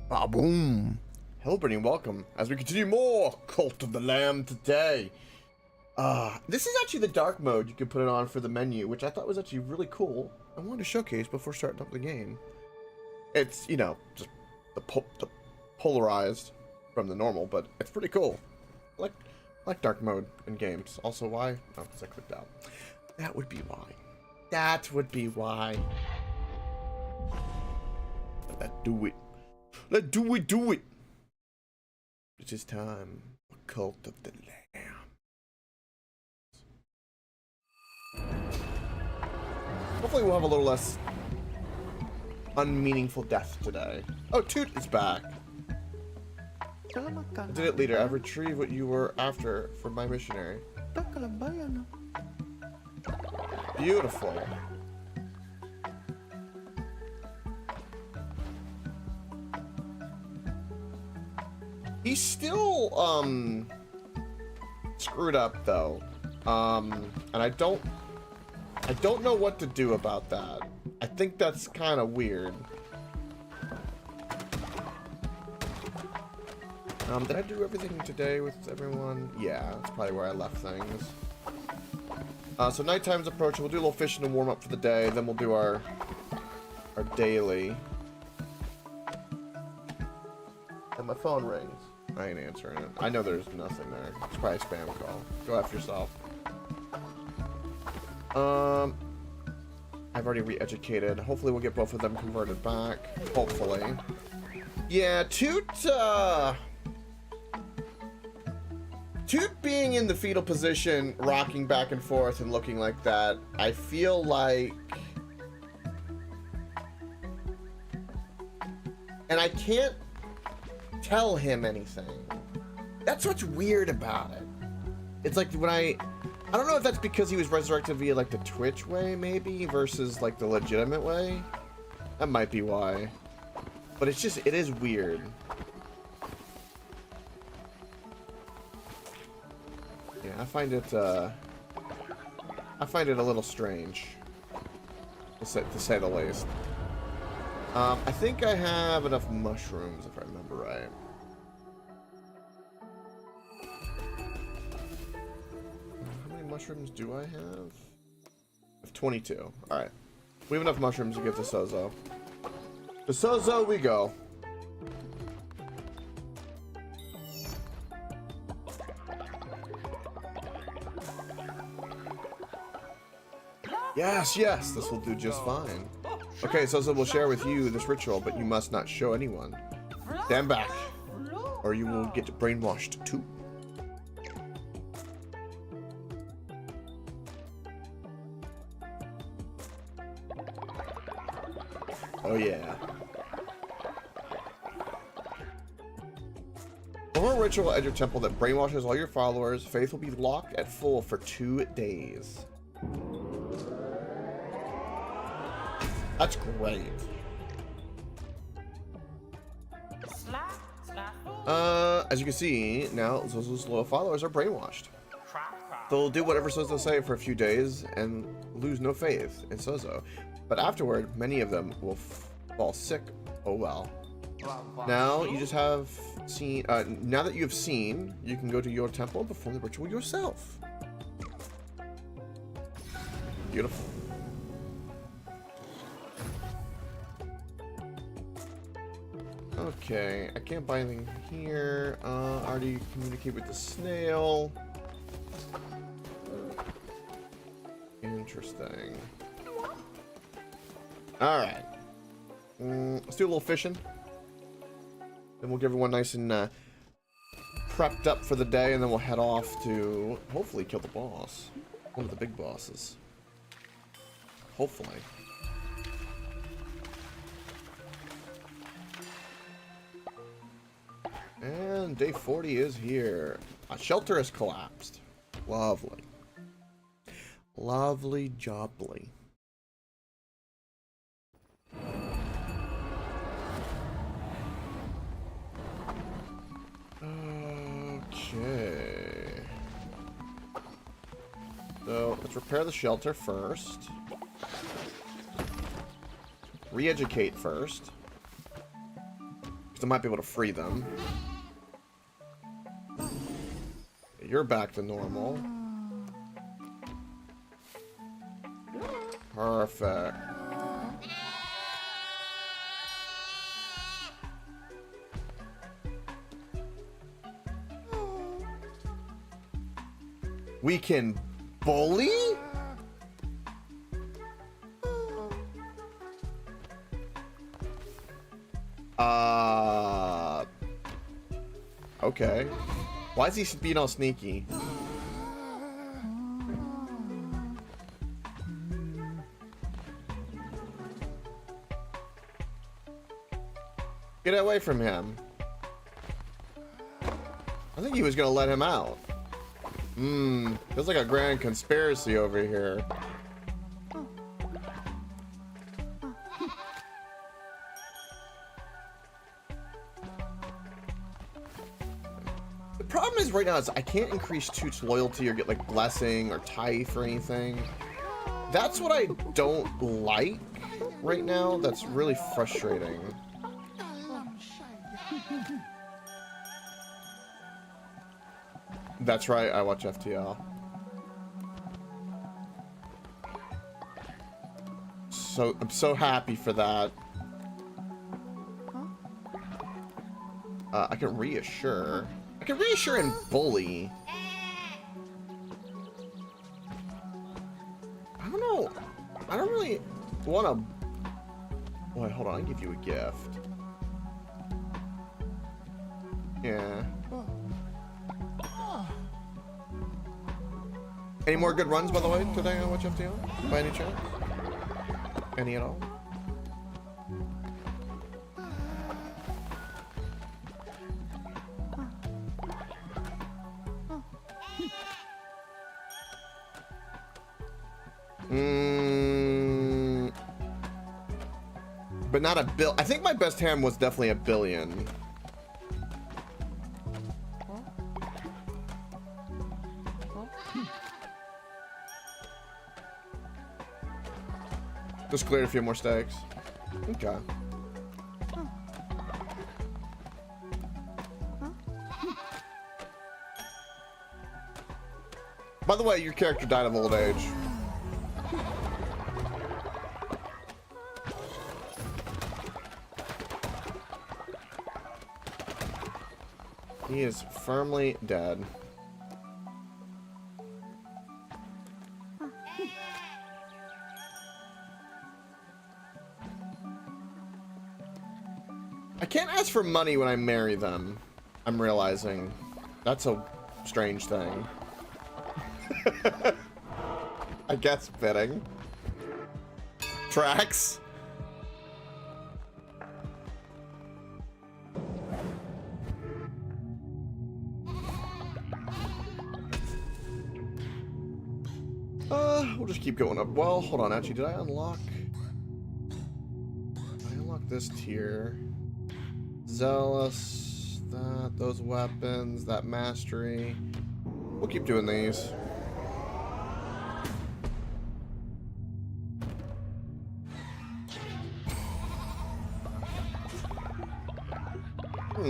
Ba-boom! Hello, everybody, and welcome as we continue more Cult of the Lamb today. This is actually the dark mode you can put it on for the menu, which I thought was actually really cool. I wanted to showcase before starting up the game. It's, you know, just the polarized from the normal, but it's pretty cool. I like dark mode in games. Also, why? Oh, because I clicked out. That would be why. That would be why. Let's do it. Let's do it. It is time for Cult of the Lamb. Hopefully we'll have a little less unmeaningful death today. Oh, Toot is back. I did it, leader. I've retrieved what you were after from my missionary. Beautiful. He's still, screwed up, though. And I don't know what to do about that. I think that's kind of weird. Did I do everything today with everyone? Yeah, that's probably where I left things. So nighttime's approaching. We'll do a little fishing to warm up for the day. Then we'll do our daily. And my phone rings. I ain't answering it. I know there's nothing there. It's probably a spam call. Go after yourself. I've already re-educated. Hopefully we'll get both of them converted back. Hopefully. Yeah, Toot being in the fetal position, rocking back and forth and looking like that, I feel like... And I can't tell him anything. That's what's weird about it. It's like when I don't know if that's because he was resurrected via like the Twitch way maybe versus like the legitimate way. That might be why. But it's just, it is weird. Yeah, I find it a little strange, to say the least. I think I have enough mushrooms, if I remember right. How many mushrooms do I have? I have 22. Alright. We have enough mushrooms to get to Sozo. To Sozo we go. Yes, yes, this will do just fine. Okay, Sozo will share with you this ritual, but you must not show anyone. Stand back, or you will get brainwashed too. Oh yeah. Perform a ritual at your temple that brainwashes all your followers. Faith will be locked at full for 2 days. That's great. As you can see, now Zozo's loyal followers are brainwashed. They'll do whatever Sozo say for a few days and lose no faith in Sozo. But afterward, many of them will fall sick. Oh well. Now you just have seen. Now that you have seen, you can go to your temple and perform the ritual yourself. Beautiful. Okay, I can't buy anything here. I already communicate with the snail. Interesting. Alright. Let's do a little fishing. Then we'll get everyone nice and prepped up for the day, and then we'll head off to hopefully kill the boss. One of the big bosses. Hopefully. And day 40 is here. A shelter has collapsed. Lovely. Lovely jobly. Okay. So let's repair the shelter first. Re-educate first. Because I might be able to free them. You're back to normal. Perfect. We can bully? Okay. Why is he being all sneaky? Get away from him. I think he was gonna let him out. Feels like a grand conspiracy over here. The problem is right now is I can't increase Toot's loyalty or get like blessing or tithe or anything. That's what I don't like right now. That's really frustrating. That's right, I watch FTL. So I'm so happy for that. I can reassure. I can reassure and bully. I don't know. I don't really want to. Wait, hold on. I'll give you a gift. Yeah. Any more good runs, by the way, today on Watch FTL? By any chance? Any at all? But not a bill. I think my best hand was definitely a billion. Just cleared a few more stakes. Okay. By the way, your character died of old age. He is firmly dead. I can't ask for money when I marry them. I'm realizing. That's a strange thing. I guess fitting. Tracks. We'll just keep going up. Well, hold on. Actually, did I unlock? I unlocked this tier. Zealous, those weapons, that mastery. We'll keep doing these.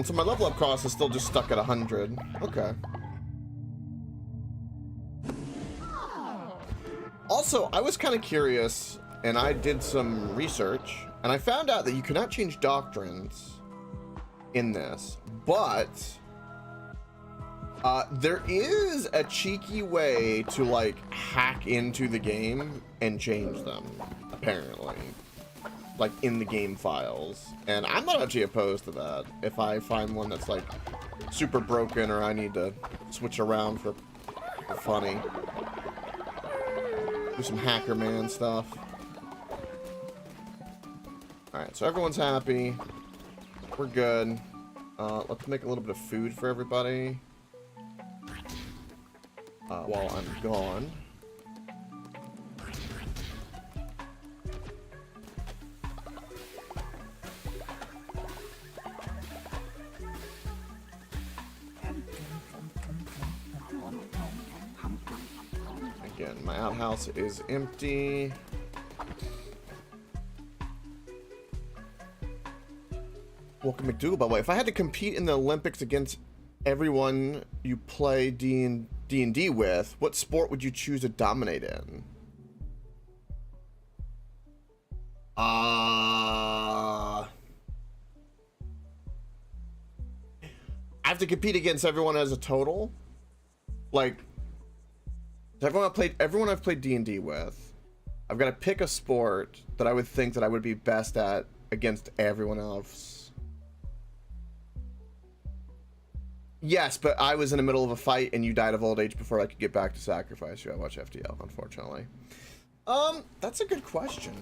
So my level up cost is still just stuck at 100. Okay. Also, I was kind of curious, and I did some research, and I found out that you cannot change doctrines in this, but there is a cheeky way to like hack into the game and change them, apparently, like in the game files. And I'm not actually opposed to that if I find one that's like super broken or I need to switch around for funny. Do some hacker man stuff. Alright, so everyone's happy. We're good. Let's make a little bit of food for everybody. While I'm gone. Again, my outhouse is empty. Welcome McDougal, by the way. If I had to compete in the Olympics against everyone you play D&D with, what sport would you choose to dominate in? I have to compete against everyone as a total. Like, everyone I've played D&D with, I've got to pick a sport that I would think that I would be best at against everyone else. Yes, but I was in the middle of a fight and you died of old age before I could get back to Sacrificial. I watch FTL, unfortunately. That's a good question.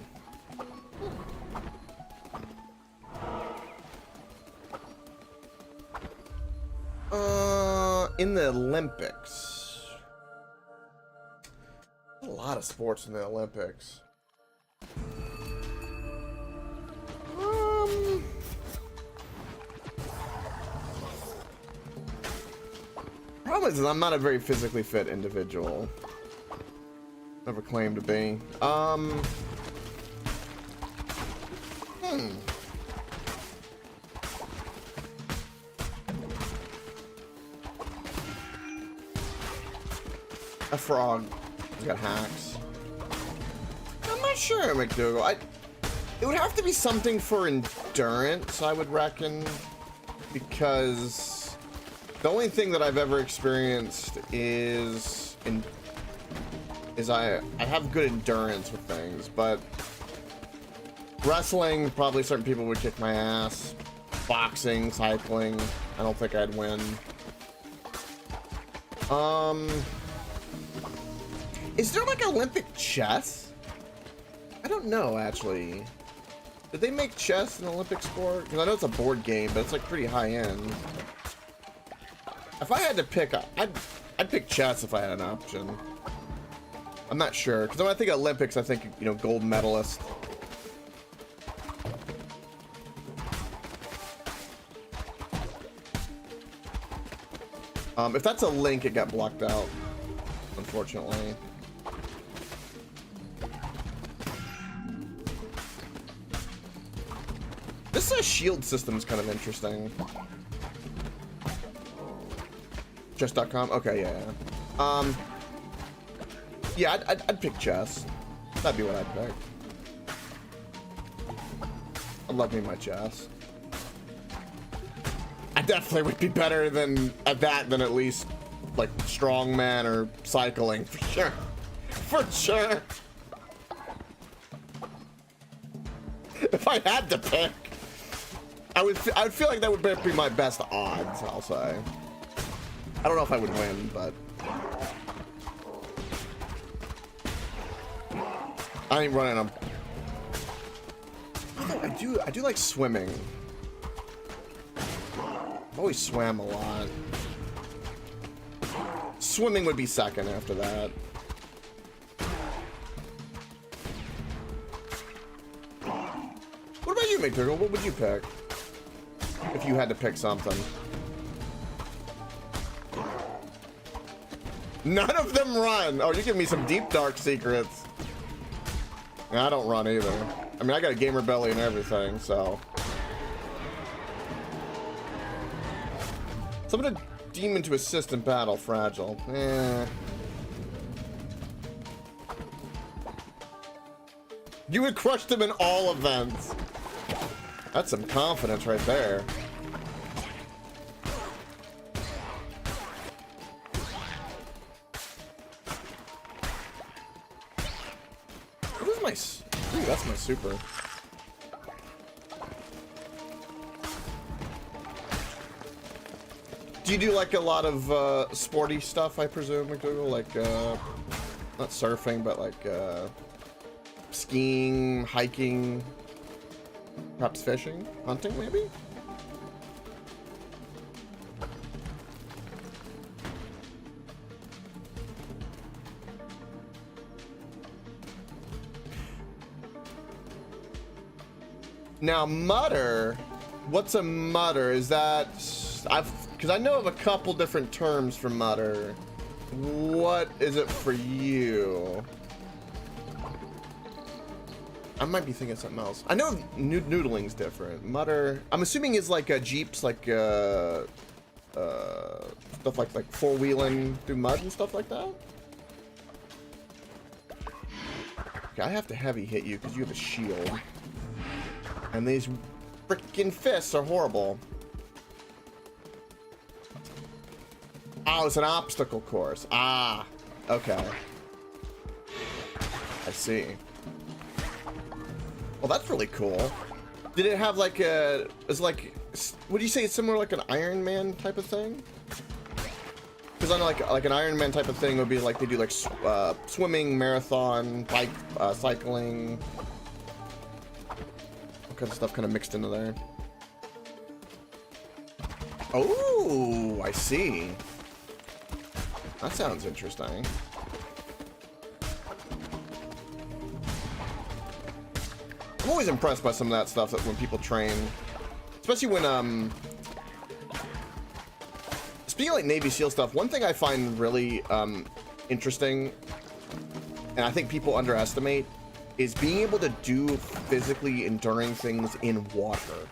In the Olympics. A lot of sports in the Olympics. Problem is I'm not a very physically fit individual. Never claimed to be. A frog. He's got hacks. I'm not sure, McDougal. It would have to be something for endurance, I would reckon, because the only thing that I've ever experienced is I have good endurance with things, but wrestling, probably certain people would kick my ass. Boxing, cycling, I don't think I'd win. Is there like Olympic chess? I don't know, actually. Did they make chess an Olympic sport? Because I know it's a board game, but it's like pretty high end. If I had to pick, I'd pick chess if I had an option. I'm not sure, because when I think Olympics, I think, you know, gold medalist. If that's a link, it got blocked out, unfortunately. This shield system is kind of interesting. Chess.com? Okay, yeah. Yeah, I'd pick chess. That'd be what I'd pick. I love me my chess. I definitely would be better at that than at least like strongman or cycling for sure. For sure. If I had to pick, I'd feel like that would be my best odds, I'll say. I don't know if I would win, but I ain't running them. Although I do like swimming. I've always swam a lot. Swimming would be second after that. What about you, McDougal? What would you pick if you had to pick something? None of them run. Oh, you're giving me some deep dark secrets. I don't run either. I mean, I got a gamer belly and everything, so. Summon a demon to assist in battle. Fragile. You would crush them in all events. That's some confidence right there. What is my... Ooh, that's my super. Do you do like a lot of sporty stuff, I presume, McDougal? Like, not surfing, but like skiing, hiking, perhaps fishing, hunting, maybe? Now, mutter. What's a mutter? Is that... because I know of a couple different terms for mutter. What is it for you? I might be thinking of something else. I know noodling's different. Mutter, I'm assuming is like jeeps, like stuff like four-wheeling through mud and stuff like that. Okay, I have to heavy hit you because you have a shield, and these freaking fists are horrible. Oh, it's an obstacle course. Ah, okay. I see. Well, that's really cool. Did it have like a... Is like... Would you say it's similar like an Iron Man type of thing? Because I know like an Iron Man type of thing would be like they do like swimming, marathon, bike, cycling. All kinds of stuff kind of mixed into there. Oh, I see. That sounds interesting. I'm always impressed by some of that stuff that when people train, especially when speaking of like Navy SEAL stuff, one thing I find really interesting, and I think people underestimate, is being able to do physically enduring things in water.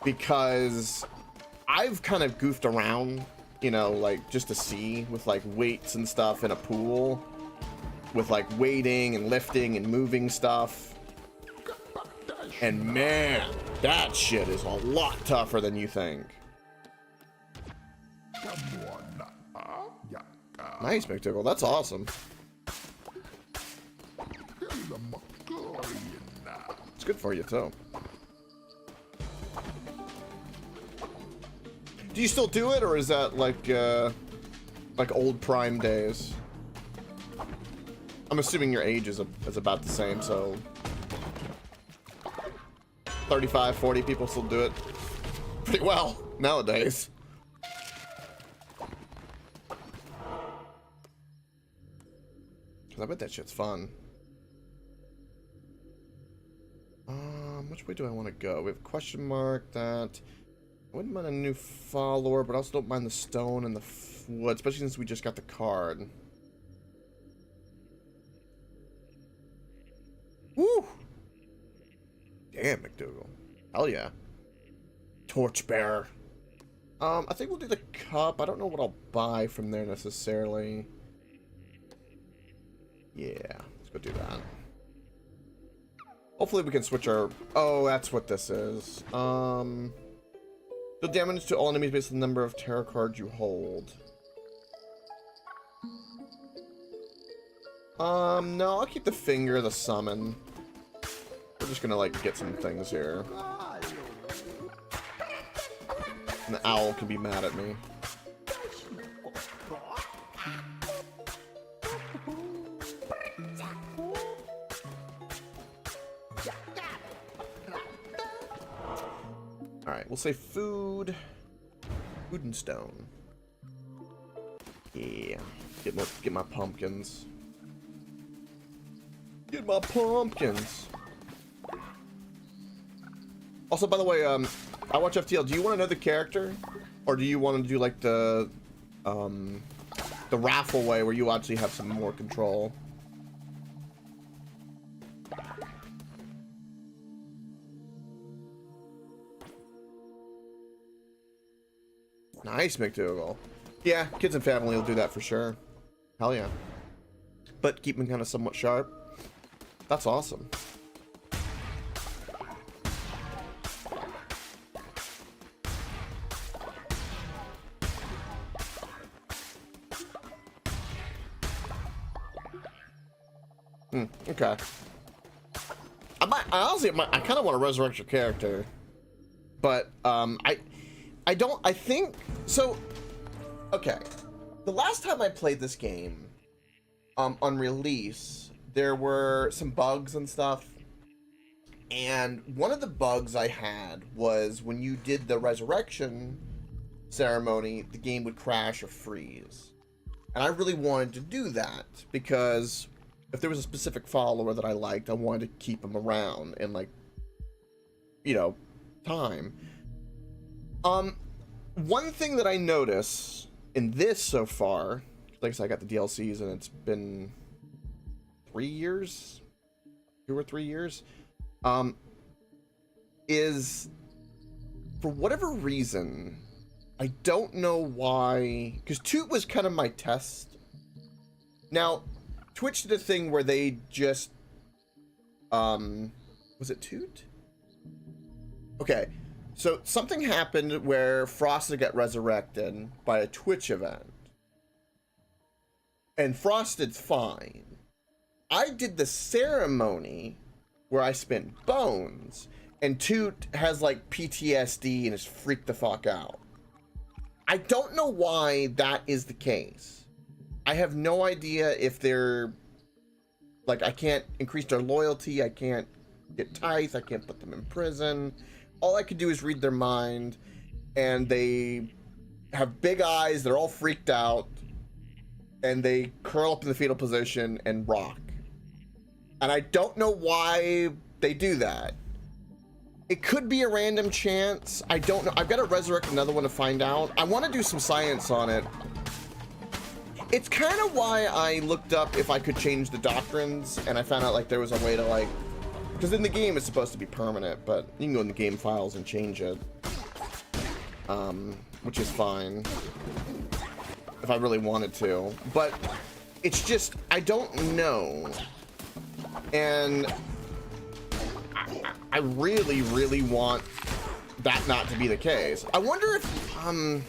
Because I've kind of goofed around, you know, like just to see with like weights and stuff in a pool, with like weighting and lifting and moving stuff. And man, that shit is a lot tougher than you think. Nice, McDougal. That's awesome. It's good for you too. Do you still do it, or is that like old Prime days? I'm assuming your age is about the same, so 35, 40 people still do it pretty well nowadays. Cause I bet that shit's fun. Which way do I want to go? We have a question mark that. I wouldn't mind a new follower, but I also don't mind the stone and the wood, especially since we just got the card. Woo! Damn, McDougal. Hell yeah. Torchbearer. I think we'll do the cup. I don't know what I'll buy from there necessarily. Yeah, let's go do that. Hopefully we can switch our... Oh, that's what this is. Deal damage to all enemies based on the number of tarot cards you hold. No, I'll keep the finger, the summon. We're just gonna, like, get some things here. And the owl can be mad at me. Alright, we'll say food. Food and stone. Yeah. Get my pumpkins. Get my pumpkins. Also, by the way, I watch FTL. Do you want to know the character? Or do you want to do like the raffle way where you actually have some more control? Nice, McDougal. Yeah, kids and family will do that for sure. Hell yeah. But keep them kind of somewhat sharp. That's awesome. Okay. I kind of want to resurrect your character, but I think so. Okay, the last time I played this game on release, there were some bugs and stuff, and one of the bugs I had was when you did the resurrection ceremony, the game would crash or freeze, and I really wanted to do that because if there was a specific follower that I liked, I wanted to keep him around and, like, you know, time. One thing that I notice in this so far, like I said, I got the DLCs and it's been 3 years, 2 or 3 years, is for whatever reason, I don't know why, because Toot was kind of my test. Now, Twitch did a thing where they just, was it Toot? Okay, so something happened where Frosted got resurrected by a Twitch event. And Frosted's fine. I did the ceremony where I spent bones, and Toot has like PTSD and is freaked the fuck out. I don't know why that is the case. I have no idea if they're like, I can't increase their loyalty, I can't get tithe, I can't put them in prison. All I could do is read their mind, and they have big eyes, they're all freaked out, and they curl up in the fetal position and rock. And I don't know why they do that. It could be a random chance. I don't know. I've got to resurrect another one to find out. I want to do some science on it. It's kind of why I looked up if I could change the doctrines, and I found out like there was a way to like, because in the game it's supposed to be permanent, but you can go in the game files and change it, which is fine if I really wanted to. But it's just, I don't know, and I really, really want that not to be the case. I wonder if, I'm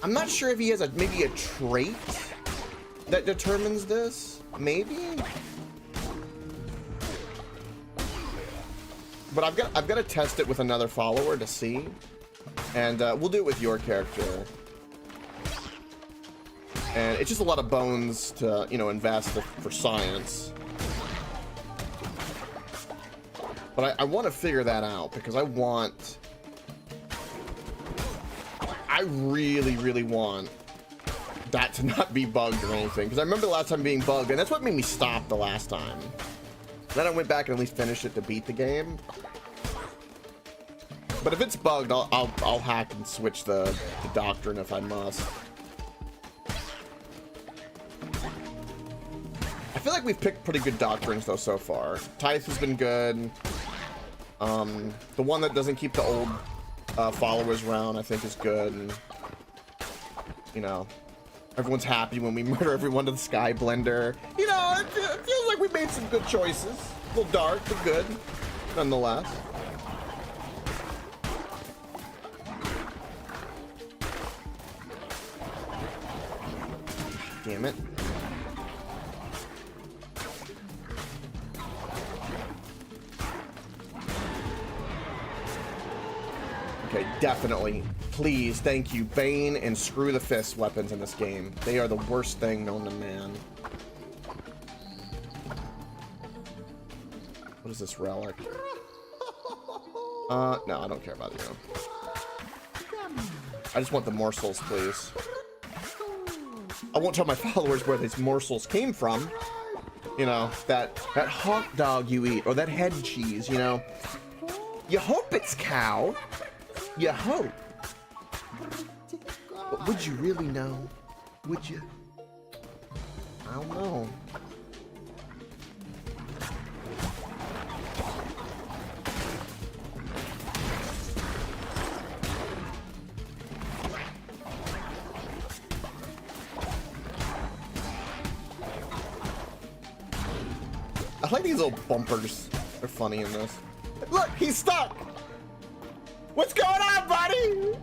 not sure if he has maybe a trait that determines this, maybe? But I've got to test it with another follower to see, and we'll do it with your character. And it's just a lot of bones to, you know, invest for science. But I want to figure that out, because I really, really want that to not be bugged or anything. Because I remember the last time being bugged, and that's what made me stop the last time. Then I went back and at least finished it to beat the game. But if it's bugged, I'll hack and switch the doctrine if I must. I feel like we've picked pretty good doctrines though so far. Tithe has been good. The one that doesn't keep the old followers around, I think, is good. And, you know, everyone's happy when we murder everyone to the Sky Blender. You know, it feels like we made some good choices. A little dark, but good, nonetheless. Damn it. Okay, definitely. Please, thank you. Bane and screw the fist weapons in this game. They are the worst thing known to man. What is this relic? No, I don't care about you. I just want the morsels, please. I won't tell my followers where these morsels came from. You know, that hot dog you eat, or that head cheese, you know. You hope it's cow. You hope. But would you really know? Would you? I don't know. I like these little bumpers. They're funny in this. Look, he's stuck. What's going on, buddy?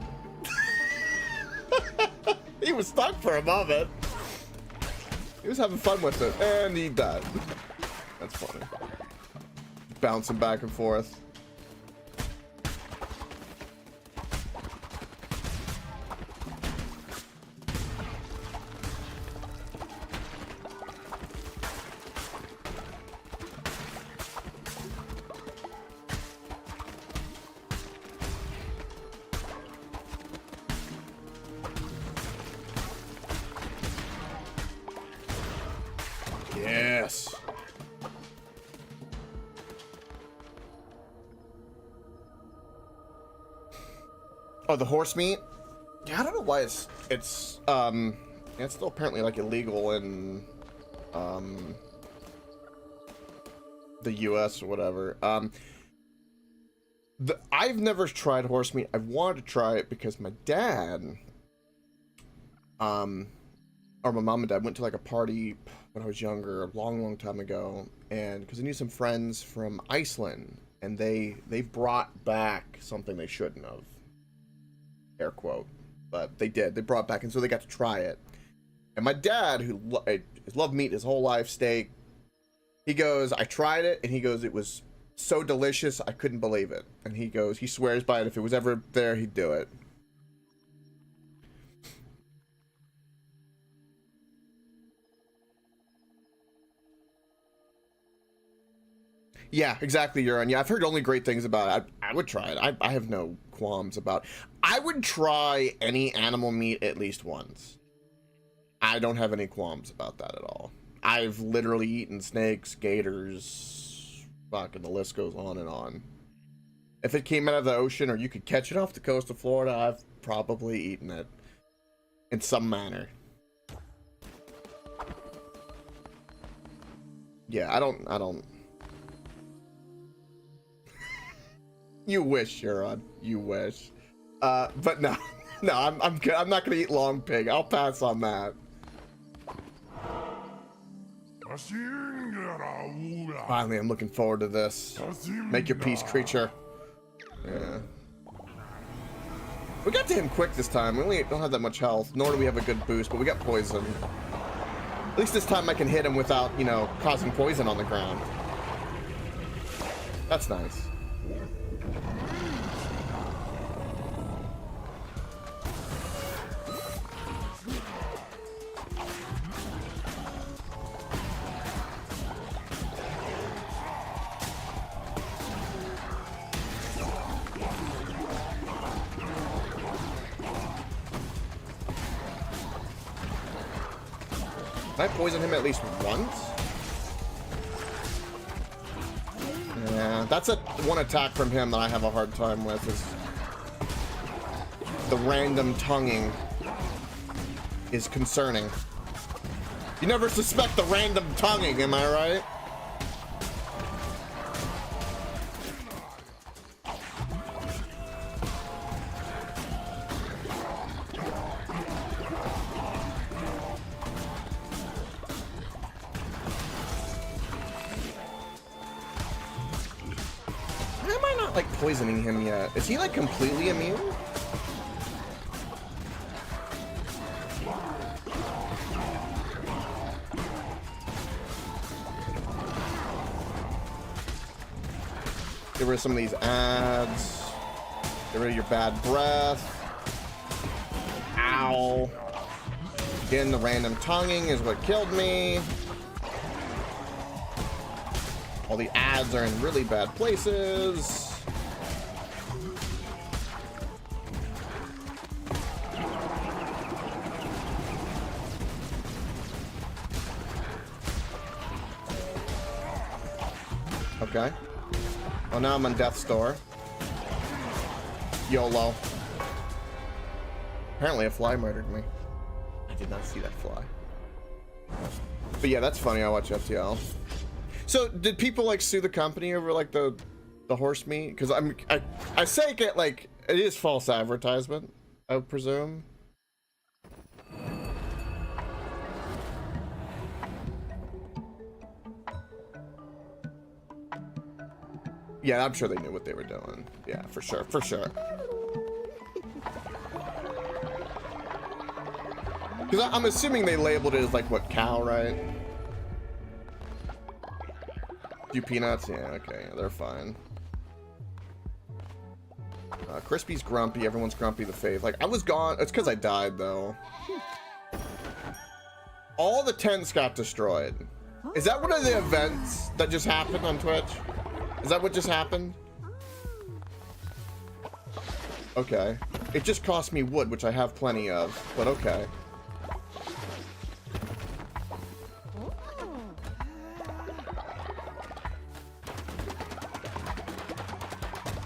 He was stuck for a moment. He was having fun with it, and he died. That's funny. Bouncing back and forth. Yes. Oh, the horse meat? Yeah, I don't know why it's still apparently like illegal in the U.S. or whatever. I've never tried horse meat. I wanted to try it because my dad, or my mom and dad went to like a party when I was younger, a long time ago, and because I knew some friends from Iceland, and they brought back something they shouldn't have, air quote, but they did. They brought back, and so they got to try it. And my dad, who loved meat his whole life, steak, he goes, I tried it, and he goes, it was so delicious, I couldn't believe it. And he goes, he swears by it, if it was ever there, he'd do it. Yeah, exactly, Euron. Yeah, I've heard only great things about it. I would try it. I have no qualms about it. I would try any animal meat at least once. I don't have any qualms about that at all. I've literally eaten snakes, gators, fucking the list goes on and on. If it came out of the ocean or you could catch it off the coast of Florida, I've probably eaten it in some manner. Yeah, I don't. You wish, Euron. You wish. But no, I'm good. I'm not gonna eat long pig. I'll pass on that. Finally, I'm looking forward to this. Make your peace, creature. Yeah. We got to him quick this time. We only don't have that much health, nor do we have a good boost, but we got poison. At least this time I can hit him without, you know, causing poison on the ground. That's nice. Can I poison him at least once? Yeah, that's one attack from him that I have a hard time with, is the random tonguing is concerning. You never suspect the random tonguing, am I right? Poisoning him yet. Is he like completely immune? Get rid of some of these ads. Get rid of your bad breath. Ow. Again, the random tonguing is what killed me. All the ads are in really bad places. Okay. Well, now I'm on death's door. YOLO. Apparently a fly murdered me. I did not see that fly. But yeah, that's funny. I watch FTL. So did people like sue the company over like the horse meat? Because I say it like it is false advertisement, I would presume. Yeah, I'm sure they knew what they were doing. Yeah, for sure, for sure. Because I'm assuming they labeled it as like, what, cow, right? Do peanuts? Yeah, okay, they're fine. Crispy's grumpy, everyone's grumpy the faith. Like, I was gone, it's because I died, though. All the tents got destroyed. Is that one of the events that just happened on Twitch? Is that what just happened? Okay. It just cost me wood, which I have plenty of, but okay.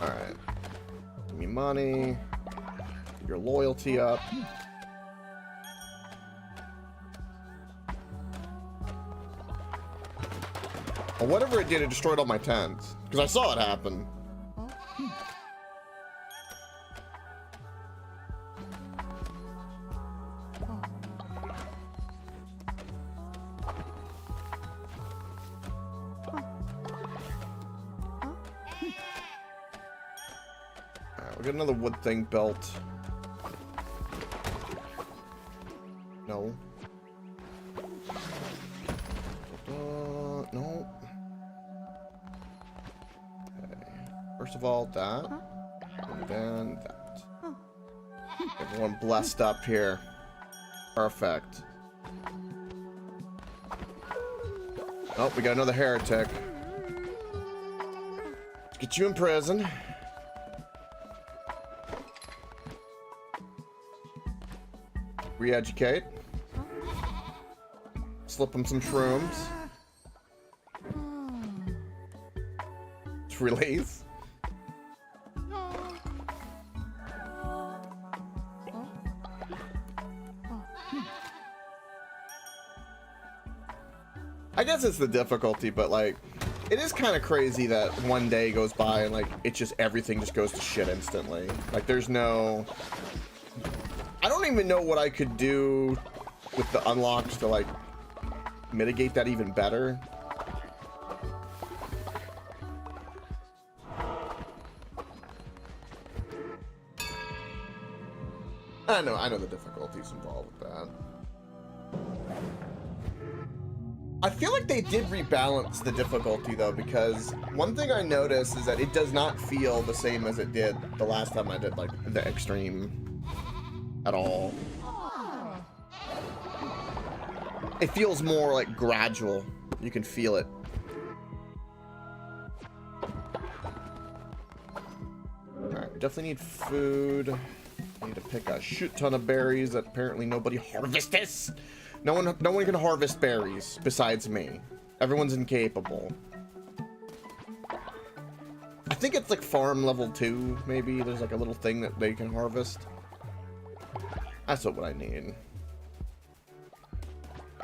Alright. Give me money. Get your loyalty up. Or whatever it did, it destroyed all my tents. Because I saw it happen. Alright, we got another wood thing built. No. No. Okay. First of all, that. And then that. Everyone blessed up here. Perfect. Oh, we got another heretic. Let's get you in prison. Re-educate. Slip him some shrooms. Release. I guess it's the difficulty, but like, it is kind of crazy that one day goes by and like, it just, everything just goes to shit instantly. Like, there's no, I don't even know what I could do with the unlocks to like mitigate that even better. I know the difficulties involved with that. I feel like they did rebalance the difficulty though, because one thing I noticed is that it does not feel the same as it did the last time I did like the extreme at all. It feels more like gradual. You can feel it. Alright, we definitely need food. Need to pick a shit ton of berries that apparently nobody harvests. No one can harvest berries besides me. Everyone's incapable. I think it's like farm level 2, maybe. There's like a little thing that they can harvest. That's what I need.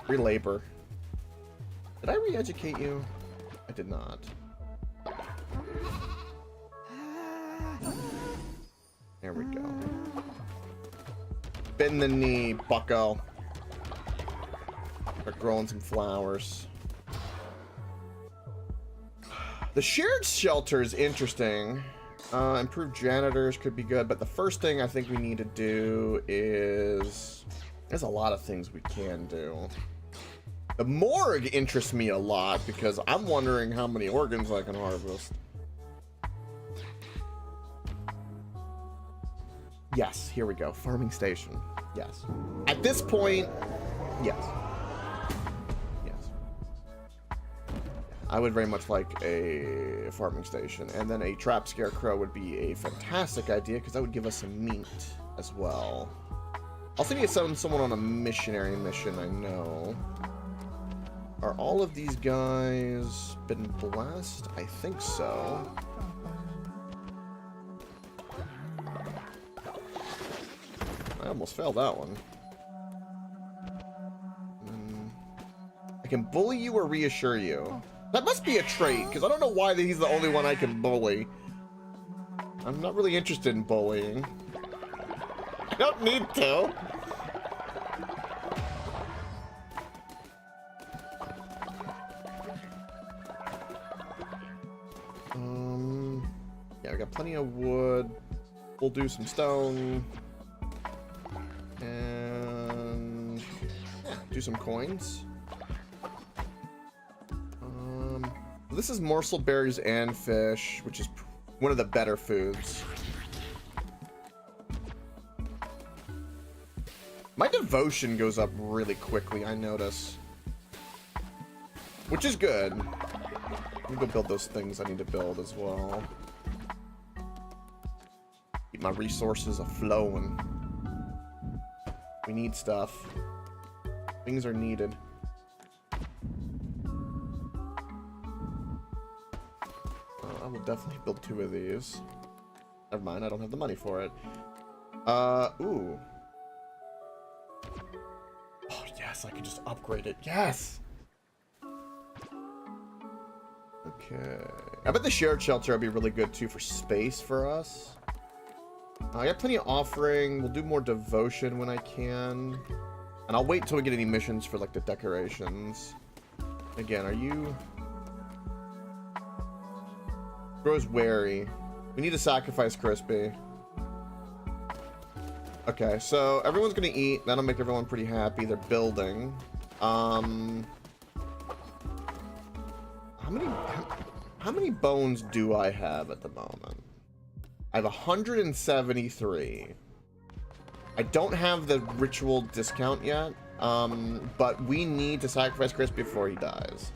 Relabor. Did I re-educate you? I did not. There we go. Bend the knee, bucko. Start growing some flowers. The shared shelter is interesting. Improved janitors could be good, but the first thing I think we need to do is... There's a lot of things we can do. The morgue interests me a lot because I'm wondering how many organs I can harvest. Yes, here we go. Farming station. Yes. At this point, yes. Yes. I would very much like a farming station. And then a trap scarecrow would be a fantastic idea because that would give us some meat as well. Also need to send someone on a missionary mission, I know. Are all of these guys been blessed? I think so. I almost failed that one. I can bully you or reassure you. That must be a trait, because I don't know why he's the only one I can bully. I'm not really interested in bullying. I don't need to. Yeah, I got plenty of wood. We'll do some stone. And yeah, do some coins. This is morsel berries and fish, which is one of the better foods. My devotion goes up really quickly, I notice. Which is good. Let me go build those things I need to build as well. Keep my resources a-flowing. We need stuff. Things are needed. I will definitely build 2 of these. Never mind, I don't have the money for it. Ooh. Oh, yes, I can just upgrade it. Yes! Okay. I bet the shared shelter would be really good too for space for us. I got plenty of offering. We'll do more devotion when I can. And I'll wait till we get any missions for like the decorations. Again, are you... Grows wary. We need to sacrifice Crispy. Okay, so everyone's gonna eat. That'll make everyone pretty happy. They're building. How many bones do I have at the moment? I have 173. I don't have the ritual discount yet, but we need to sacrifice Chris before he dies.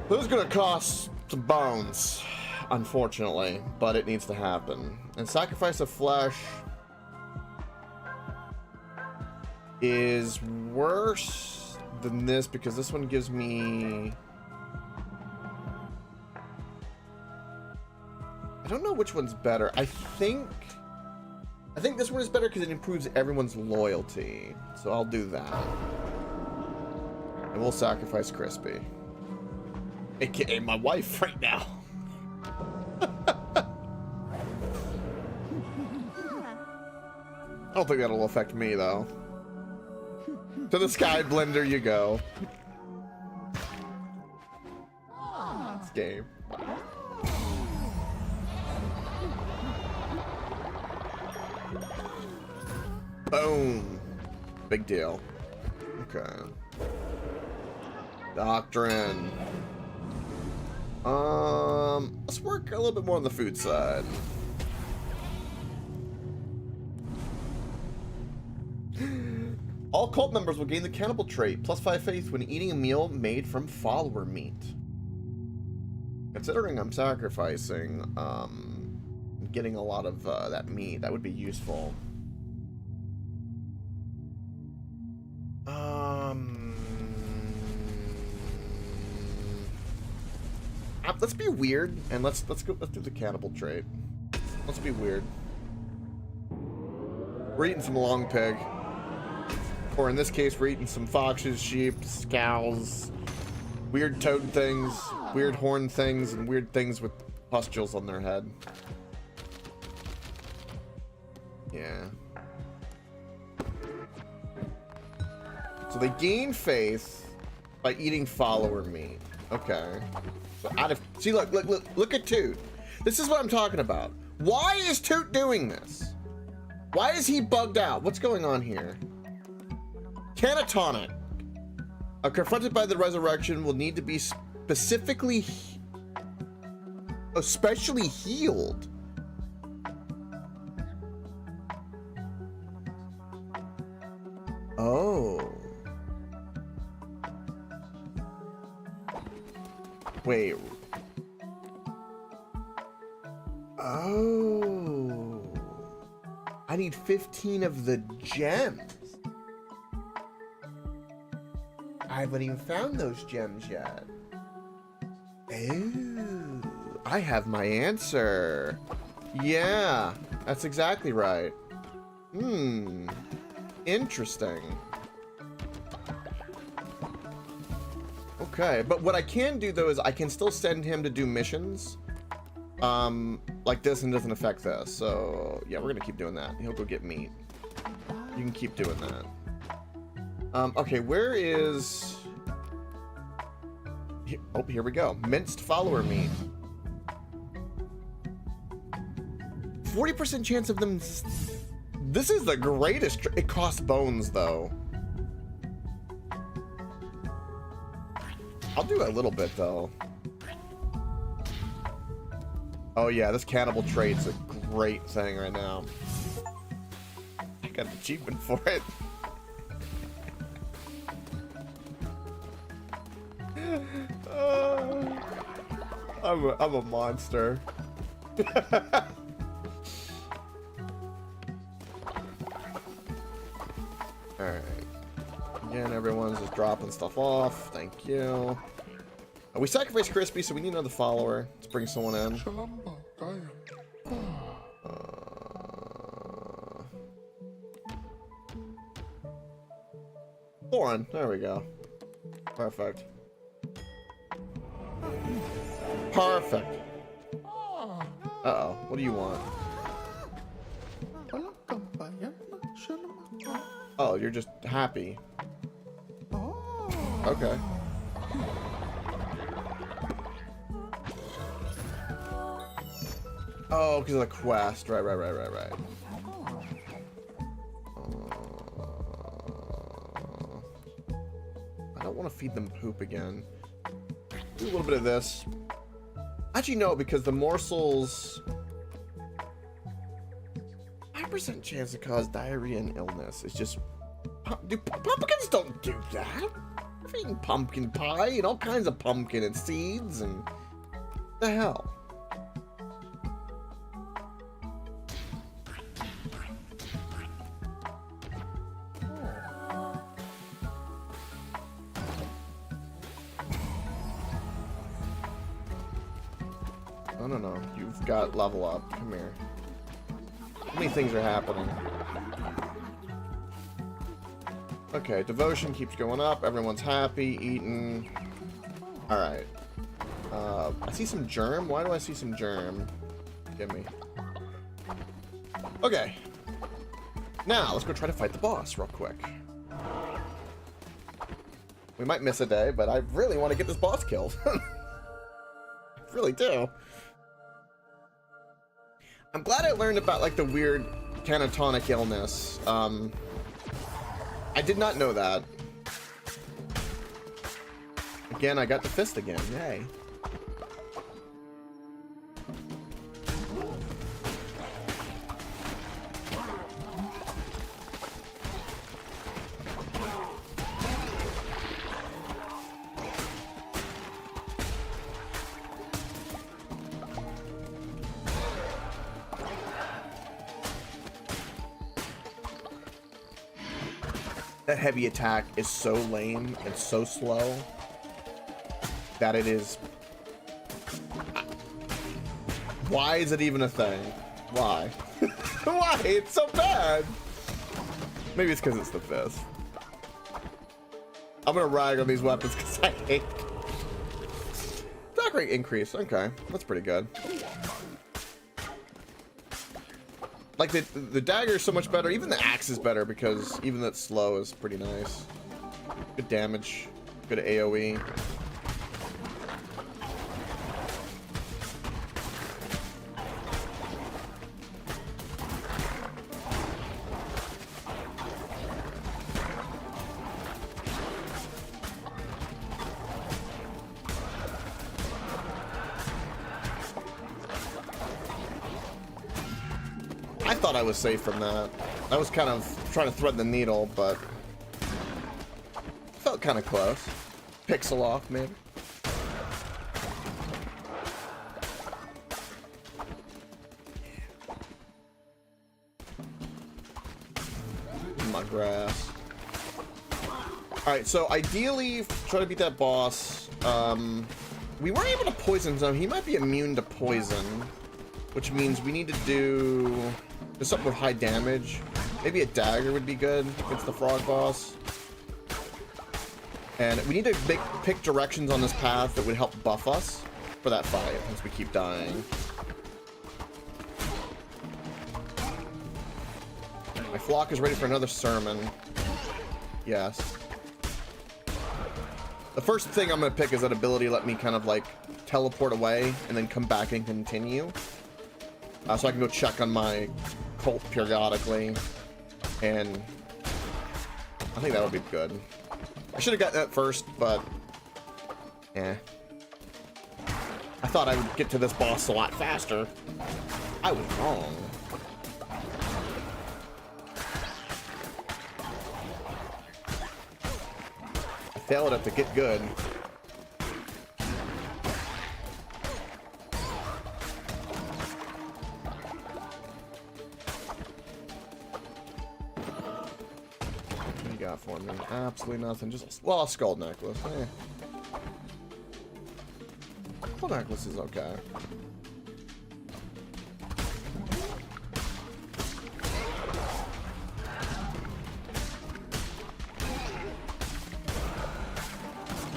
This is gonna cost some bones, unfortunately, but it needs to happen. And sacrifice of flesh is worse than this because this one gives me... I don't know which one's better. I think this one is better because it improves everyone's loyalty. So I'll do that. And we'll sacrifice Crispy. AKA my wife right now. I don't think that'll affect me though. To the sky blender you go. This game. Boom. Big deal. Okay. Doctrine. Let's work a little bit more on the food side. All cult members will gain the cannibal trait, +5 faith when eating a meal made from follower meat. Considering I'm sacrificing, getting a lot of that meat, that would be useful. Let's be weird and let's do the cannibal trait. Let's be weird. We're eating some long pig. Or in this case, we're eating some foxes, sheep, cows, weird toad things, weird horn things, and weird things with pustules on their head. Yeah. So they gain faith by eating follower meat. Okay. So out of... See, look at Toot. This is what I'm talking about. Why is Toot doing this? Why is he bugged out? What's going on here? Catatonic. Confronted by the resurrection will need to be especially healed. Oh. Wait. Oh. I need 15 of the gems. I haven't even found those gems yet. Oh, I have my answer. Yeah, that's exactly right. Interesting. Okay, but what I can do though is I can still send him to do missions. Like this and doesn't affect this. So yeah, we're gonna keep doing that. He'll go get meat. You can keep doing that. Okay, where is... Oh, here we go. Minced follower meat. 40% chance of them... This is the greatest... It costs bones, though. I'll do a little bit, though. Oh, yeah, this cannibal trait's a great thing right now. I got an achievement for it. I'm a monster. Alright. Again, everyone's just dropping stuff off. Thank you. We sacrificed Crispy, so we need another follower. Let's bring someone in. Thorin. There we go. Perfect. Perfect. Uh-oh. What do you want? Oh, you're just happy. Okay. Oh, because of the quest. Right. I don't want to feed them poop again. Do a little bit of this. Actually, no, because the morsels... 5% chance to cause diarrhea and illness. It's just... Pumpkins don't do that. I've eaten pumpkin pie and all kinds of pumpkin and seeds and... the hell? No. You've got level up. Come here. How many things are happening? Okay, devotion keeps going up. Everyone's happy, eating. Alright. I see some germ. Why do I see some germ? Give me. Okay. Now, let's go try to fight the boss real quick. We might miss a day, but I really want to get this boss killed. I really do. I'm glad I learned about, like, the weird catatonic illness. I did not know that. Again, I got the fist again. Yay. That heavy attack is so lame and so slow that it is... Why is it even a thing? Why? Why? It's so bad! Maybe it's because it's the fist. I'm gonna rag on these weapons because I hate... Attack rate increase. Okay, that's pretty good. Like, the dagger is so much better. Even the axe is better because even that slow is pretty nice. Good damage. Good AoE. I thought I was safe from that. I was kind of trying to thread the needle, but felt kind of close. Pixel off, maybe. My grass. Alright, so ideally, try to beat that boss. We weren't able to poison him. He might be immune to poison, which means we need to do something with high damage. Maybe a dagger would be good against the frog boss. And we need to pick directions on this path that would help buff us for that fight, since we keep dying. My flock is ready for another sermon. Yes. The first thing I'm going to pick is that ability to let me kind of like teleport away and then come back and continue. So I can go check on my cult periodically. And I think that would be good. I should have got that first, but eh. I thought I would get to this boss a lot faster. I was wrong. I failed it to get good. For me. Absolutely nothing. Just, well, a skull necklace. Eh. Skull necklace is okay.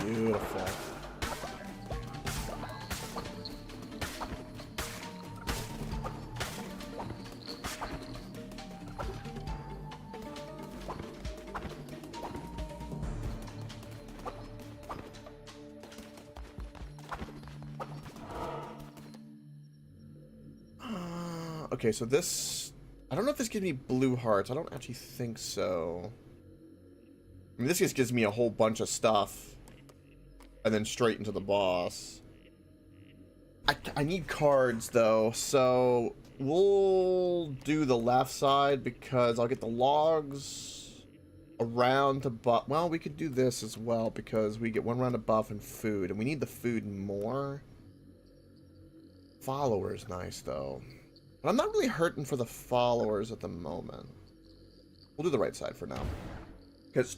Beautiful. Okay, so this... I don't know if this gives me blue hearts. I don't actually think so. I mean, this just gives me a whole bunch of stuff. And then straight into the boss. I need cards, though, so... We'll do the left side because I'll get the logs around to buff. Well, we could do this as well because we get 1 round of buff and food, and we need the food more. Followers, nice though. But I'm not really hurting for the followers at the moment. We'll do the right side for now. Because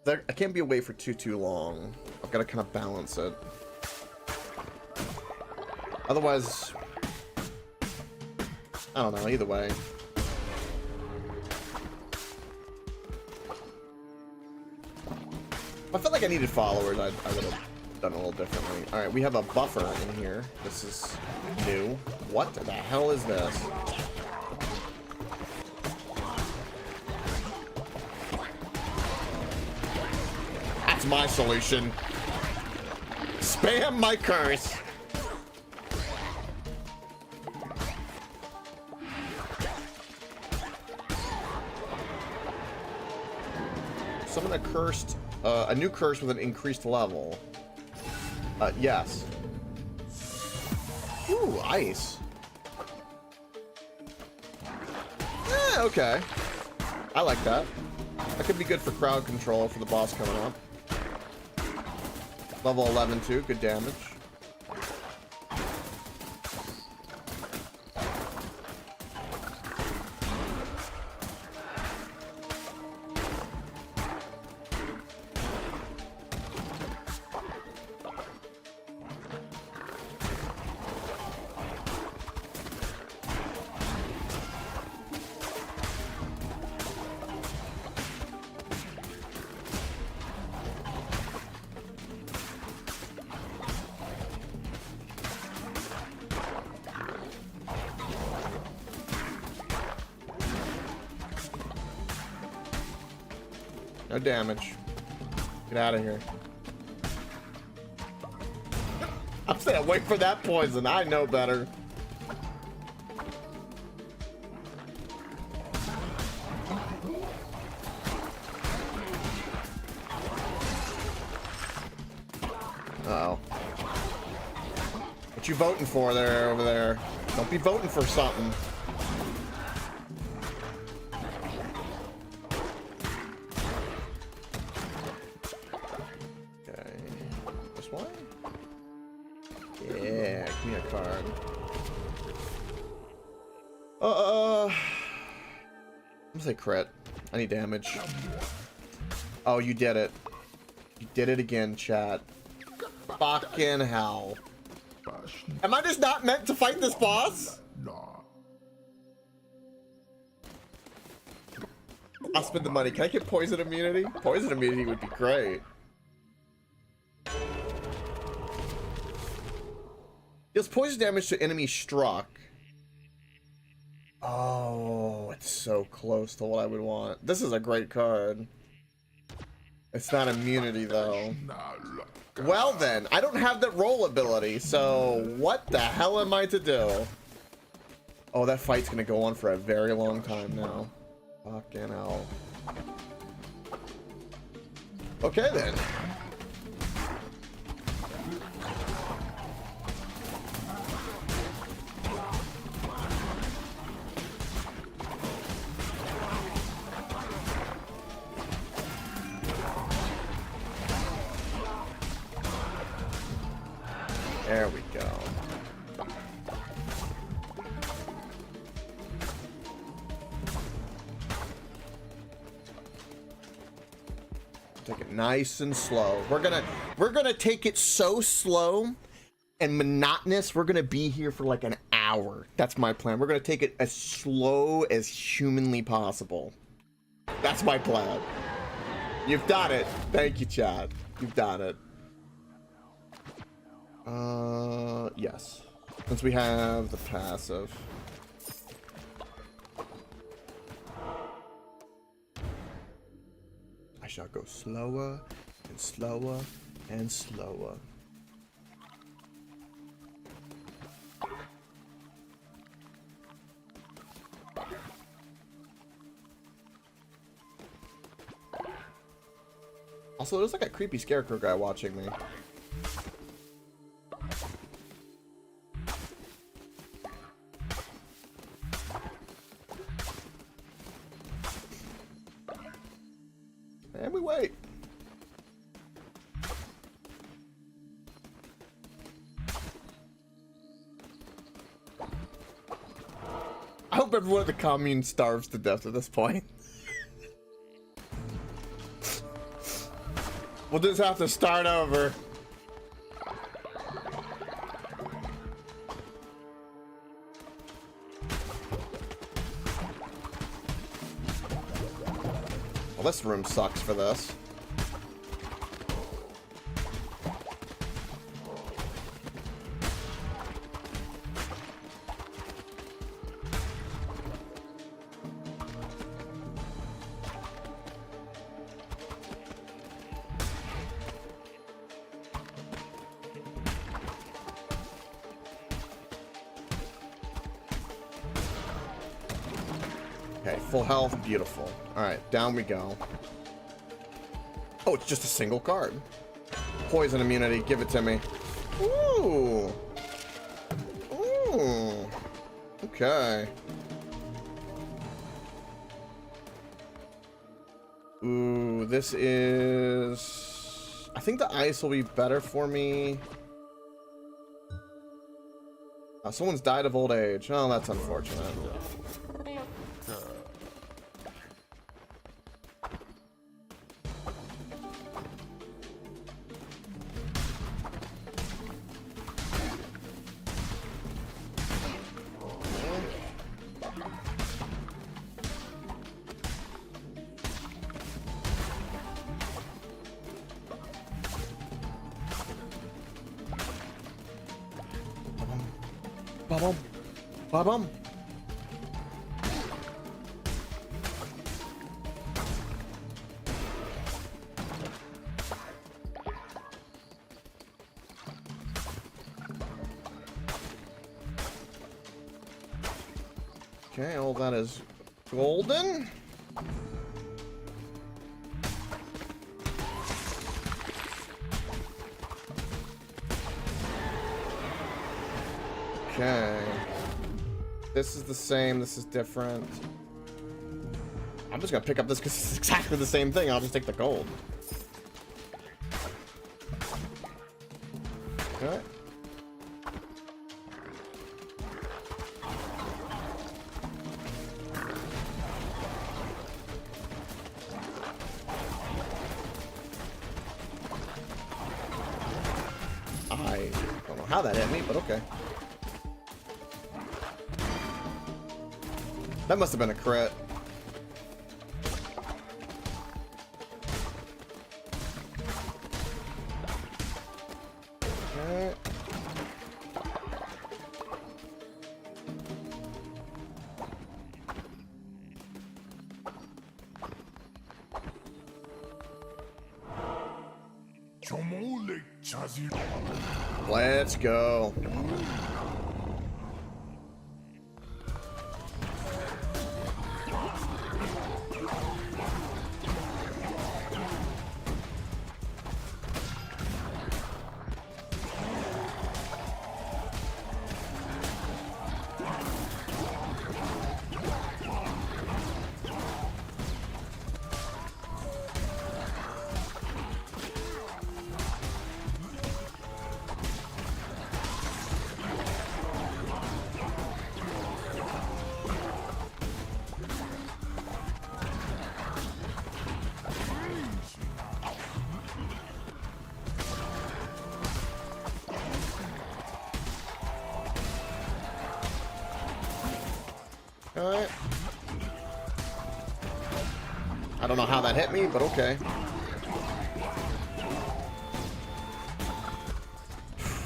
I can't be away for too long. I've got to kind of balance it. Otherwise, I don't know, either way. If I felt like I needed followers, I would have done it a little differently. Alright, we have a buffer in here. This is new. What the hell is this? That's my solution. Spam my curse. Summon a cursed, a new curse with an increased level. Yes. Ooh, ice. Okay. I like that. That could be good for crowd control for the boss coming up. Level 11 too, good damage. No damage. Get out of here. I'm saying wait for that poison. I know better. Uh-oh. What you voting for there over there? Don't be voting for something. I'm gonna say crit. I need damage. Oh, you did it. You did it again, chat. Fucking hell. Am I just not meant to fight this boss? I'll spend the money. Can I get poison immunity? Poison immunity would be great. Deals poison damage to enemies struck. Oh, it's so close to what I would want. This is a great card. It's not immunity, though. Well, then, I don't have that roll ability, so what the hell am I to do? Oh, that fight's gonna go on for a very long time now. Fucking hell. Okay, then. There we go. Take it nice and slow. We're gonna take it so slow and monotonous. We're gonna be here for like an hour. That's my plan. We're gonna take it as slow as humanly possible. That's my plan. You've done it. Thank you, Chad. You've done it. Yes. Since we have the passive. I shall go slower and slower and slower. Also, there's like a creepy scarecrow guy watching me. And we wait. I hope everyone at the commune starves to death at this point. We'll just have to start over. Well, this room sucks for this. Okay, full health, beautiful. Alright, down we go. Oh, it's just a single card. Poison immunity, give it to me. Ooh. Ooh. Okay. Ooh, this is... I think the ice will be better for me. Someone's died of old age. Oh, that's unfortunate. Ba-bum. Ba-bum. Okay, all that is golden. Okay. This is the same, this is different. I'm just gonna pick up this because it's exactly the same thing. I'll just take the gold. Okay. I don't know how that hit me, but okay. That must have been a crit. Okay. Let's go. Alright. I don't know how that hit me, but okay.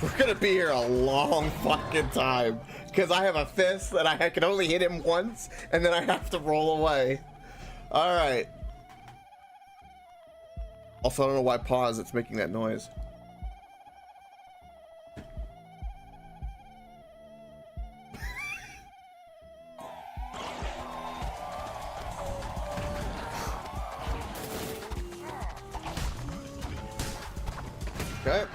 We're gonna be here a long fucking time. Because I have a fist that I can only hit him once, and then I have to roll away. Alright. Also, I don't know why pause, it's making that noise. Okay.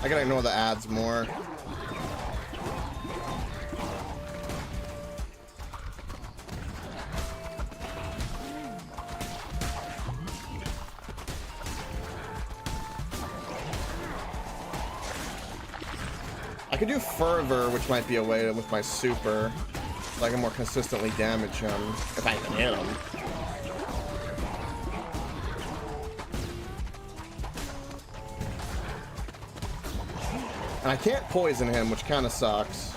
I gotta ignore the ads more. I could do fervor, which might be a way to, with my super, so I can more consistently damage him if I even hit him. And I can't poison him, which kind of sucks.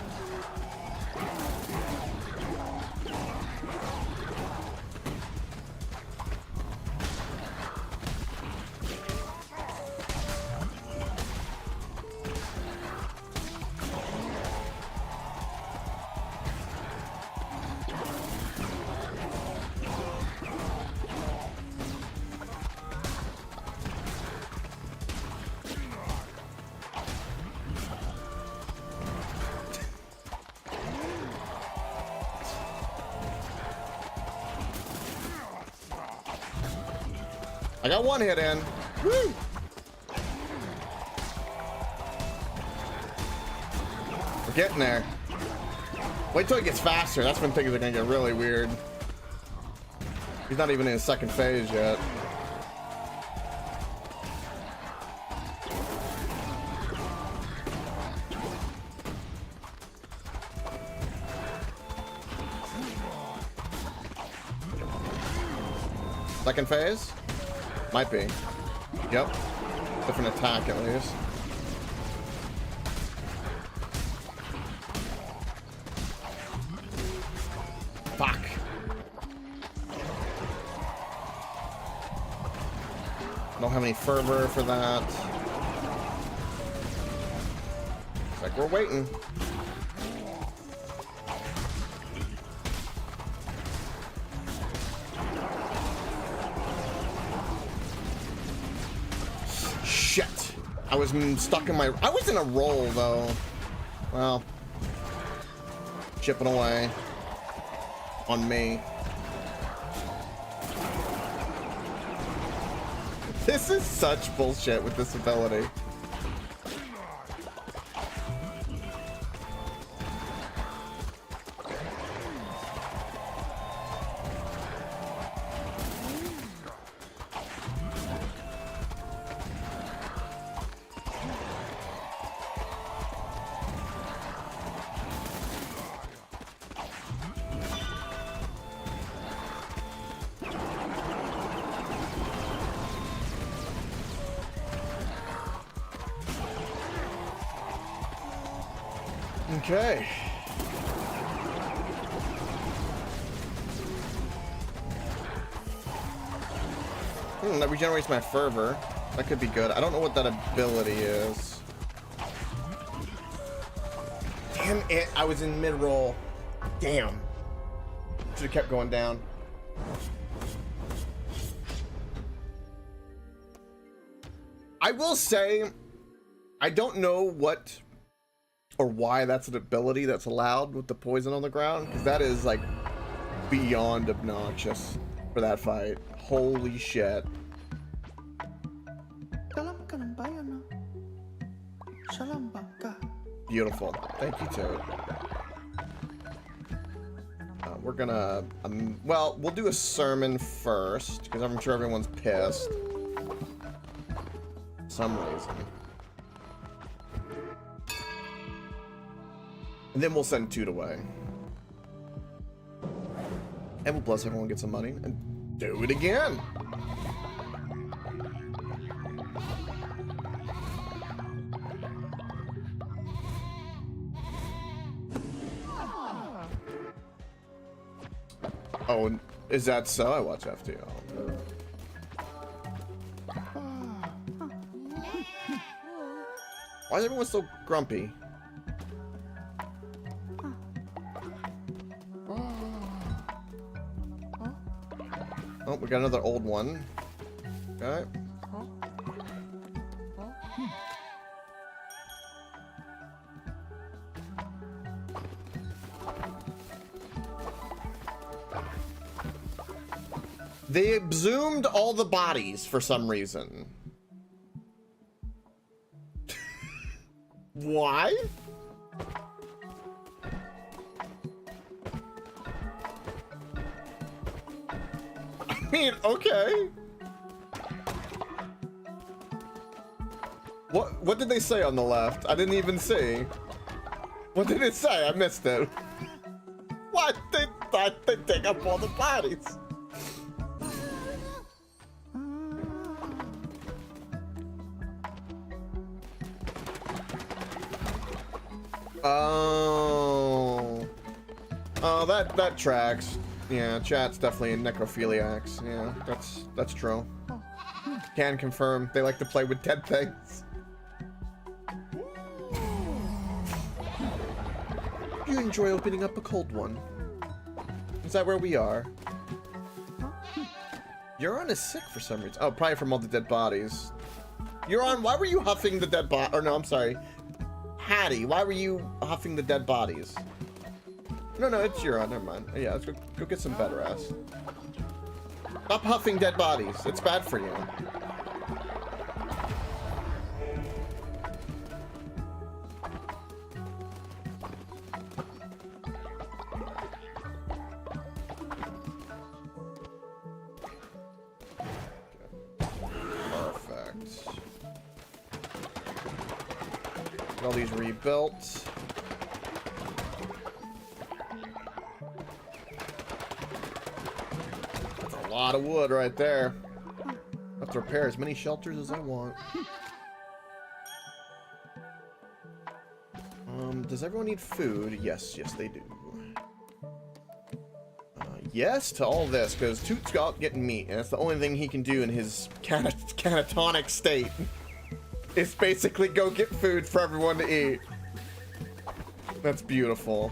I got one hit in. Woo! We're getting there. Wait till it gets faster. That's when things are gonna get really weird. He's not even in his second phase yet. Second phase? Might be. Yep. Different attack at least. Fuck. Don't have any fervor for that. It's like we're waiting. Shit. I was stuck in my... I was in a roll, though. Well. Chipping away. On me. This is such bullshit with this ability. Okay. That regenerates my fervor. That could be good. I don't know what that ability is. Damn it. I was in mid-roll. Damn. Should have kept going down. I will say, I don't know what or why that's an ability that's allowed with the poison on the ground, because that is like beyond obnoxious for that fight. Holy shit. Beautiful. Thank you, Toad. We're gonna well, we'll do a sermon first because I'm sure everyone's pissed for some reason. And then we'll send Toot away. And we'll bless everyone, get some money, and do it again. Oh, is that so? I watch FTL. Why is everyone so grumpy? Oh, we got another old one. Okay. They exhumed all the bodies for some reason. Why? I mean, okay. What did they say on the left? I didn't even see. What did it say? I missed it. What? They thought they'd take up all the bodies. Oh, that tracks. Yeah, chat's definitely necrophiliacs. Yeah, that's true. Can confirm they like to play with dead things. You enjoy opening up a cold one. Is that where we are? Euron is sick for some reason. Oh, probably from all the dead bodies. Euron, why were you huffing the dead body? Or no, I'm sorry. Hattie, why were you huffing the dead bodies? No, it's Euron. Never mind. Yeah, let's go get some better ass. Stop huffing dead bodies. It's bad for you. Perfect. Get all these rebuilt. A lot of wood right there. I have to repair as many shelters as I want. Does everyone need food? Yes, they do. Yes to all this, because Toot's out getting meat, and that's the only thing he can do in his catatonic state. Is basically go get food for everyone to eat. That's beautiful.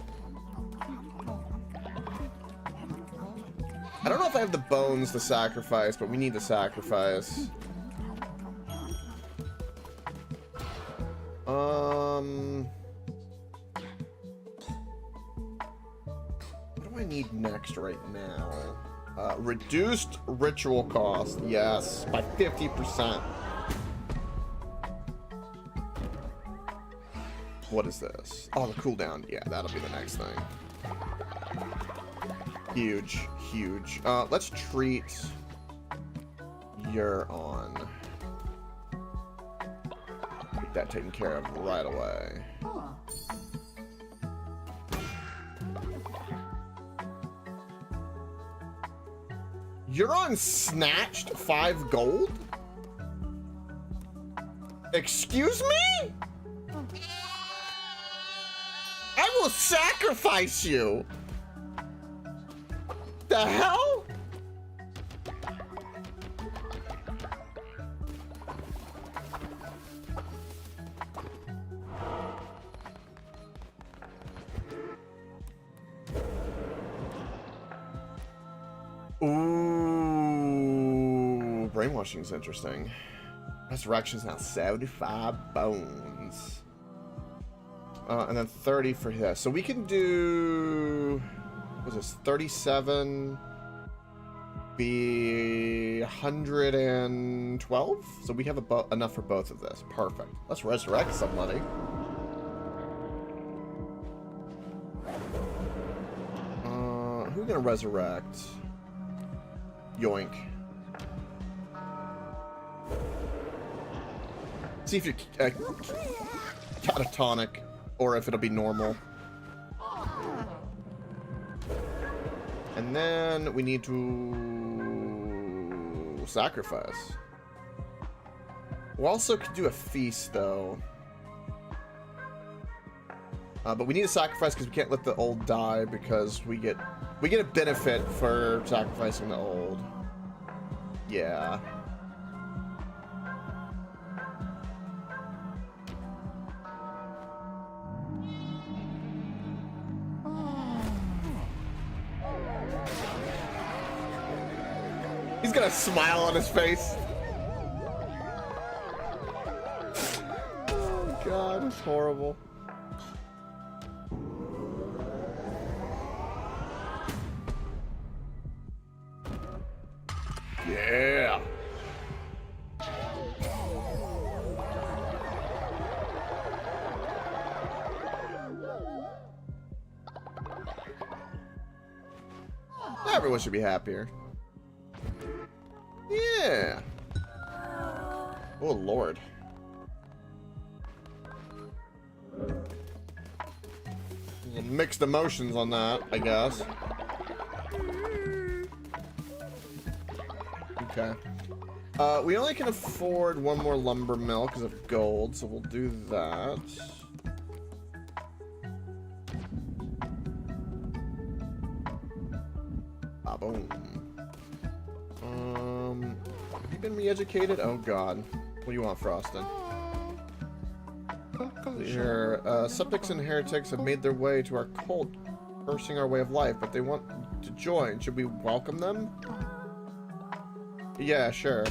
I don't know if I have the bones to sacrifice, but we need to sacrifice. What do I need next right now? Reduced ritual cost. Yes, by 50%. What is this? Oh, the cooldown. Yeah, that'll be the next thing. Huge. Let's treat Euron. Get that taken care of right away. Euron snatched 5 gold? Excuse me? I will sacrifice you! The hell? Ooh, brainwashing's interesting. Resurrection's now 75 bones. And then 30 for this. So we can do... What was this? 37... be 112? So we have enough for both of this. Perfect. Let's resurrect somebody. Who are we gonna resurrect? Yoink. See if you're catatonic, or if it'll be normal. And then we need to sacrifice. We also could do a feast, though. But we need to sacrifice because we can't let the old die because we get a benefit for sacrificing the old. Yeah. He's got a smile on his face. Oh God, it's horrible. Yeah. Everyone should be happier. Yeah. Oh Lord. Mixed emotions on that, I guess. Okay. We only can afford one more lumber mill because of gold, so we'll do that. Ah, boom. Have you been re-educated? Oh God. What do you want, Frostin? Here, subjects and heretics have made their way to our cult, cursing our way of life, but they want to join. Should we welcome them? Yeah, sure.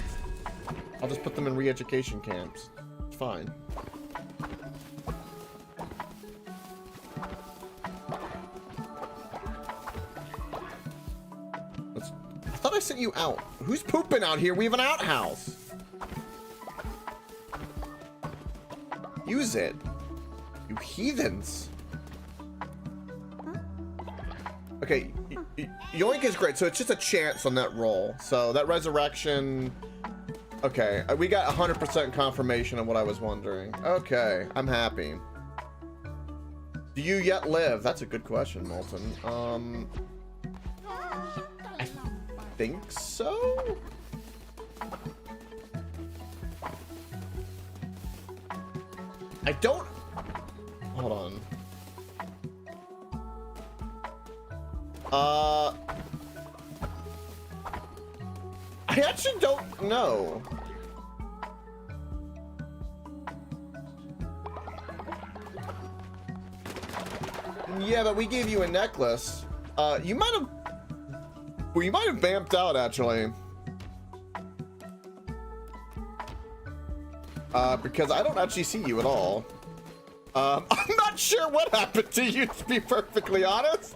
I'll just put them in re-education camps. It's fine. I thought I sent you out. Who's pooping out here? We have an outhouse. Use it. You heathens. Okay, Yoink is great, so it's just a chance on that roll. So that resurrection... Okay, we got 100% confirmation of what I was wondering. Okay, I'm happy. Do you yet live? That's a good question, Molten. I think so? I don't... Hold on. I actually don't know. Yeah, but we gave you a necklace. You might have... Well, you might have vamped out, actually. Because I don't actually see you at all. I'm not sure what happened to you, to be perfectly honest.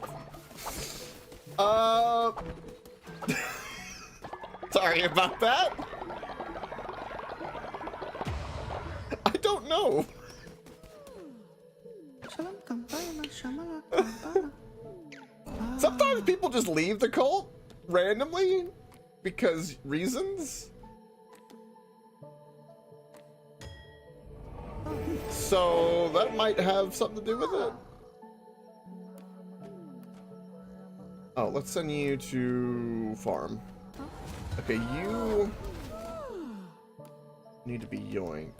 Sorry about that. I don't know. Sometimes people just leave the cult randomly because reasons. So that might have something to do with it. Oh, let's send you to farm. Okay, you need to be Yoink.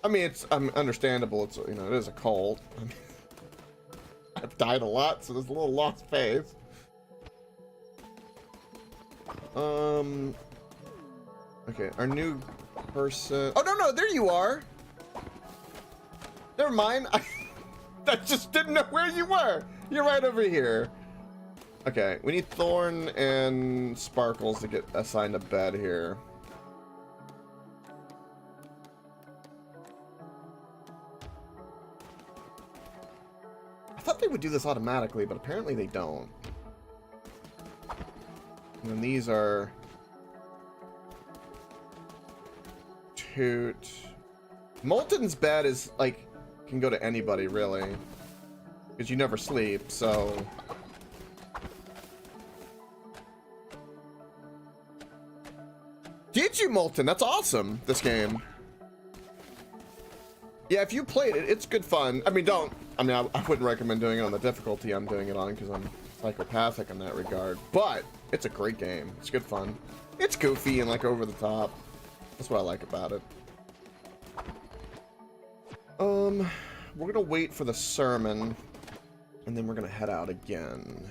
I mean, it's understandable. It's, you know, it is a cult. I mean, I've died a lot, so there's a little lost phase. Okay, our new person. Oh no, there you are. Never mind. I just didn't know where you were. You're right over here. Okay, we need Thorn and Sparkles to get assigned a bed here. I thought they would do this automatically, but apparently they don't. And then these are... Toot. Molten's bed is, like, can go to anybody, really. Because you never sleep, so... Did you, Molten? That's awesome, this game. Yeah, if you played it, it's good fun. I mean, I wouldn't recommend doing it on the difficulty I'm doing it on, because I'm psychopathic in that regard. But, it's a great game. It's good fun. It's goofy and, like, over the top. That's what I like about it. We're gonna wait for the sermon, and then we're gonna head out again.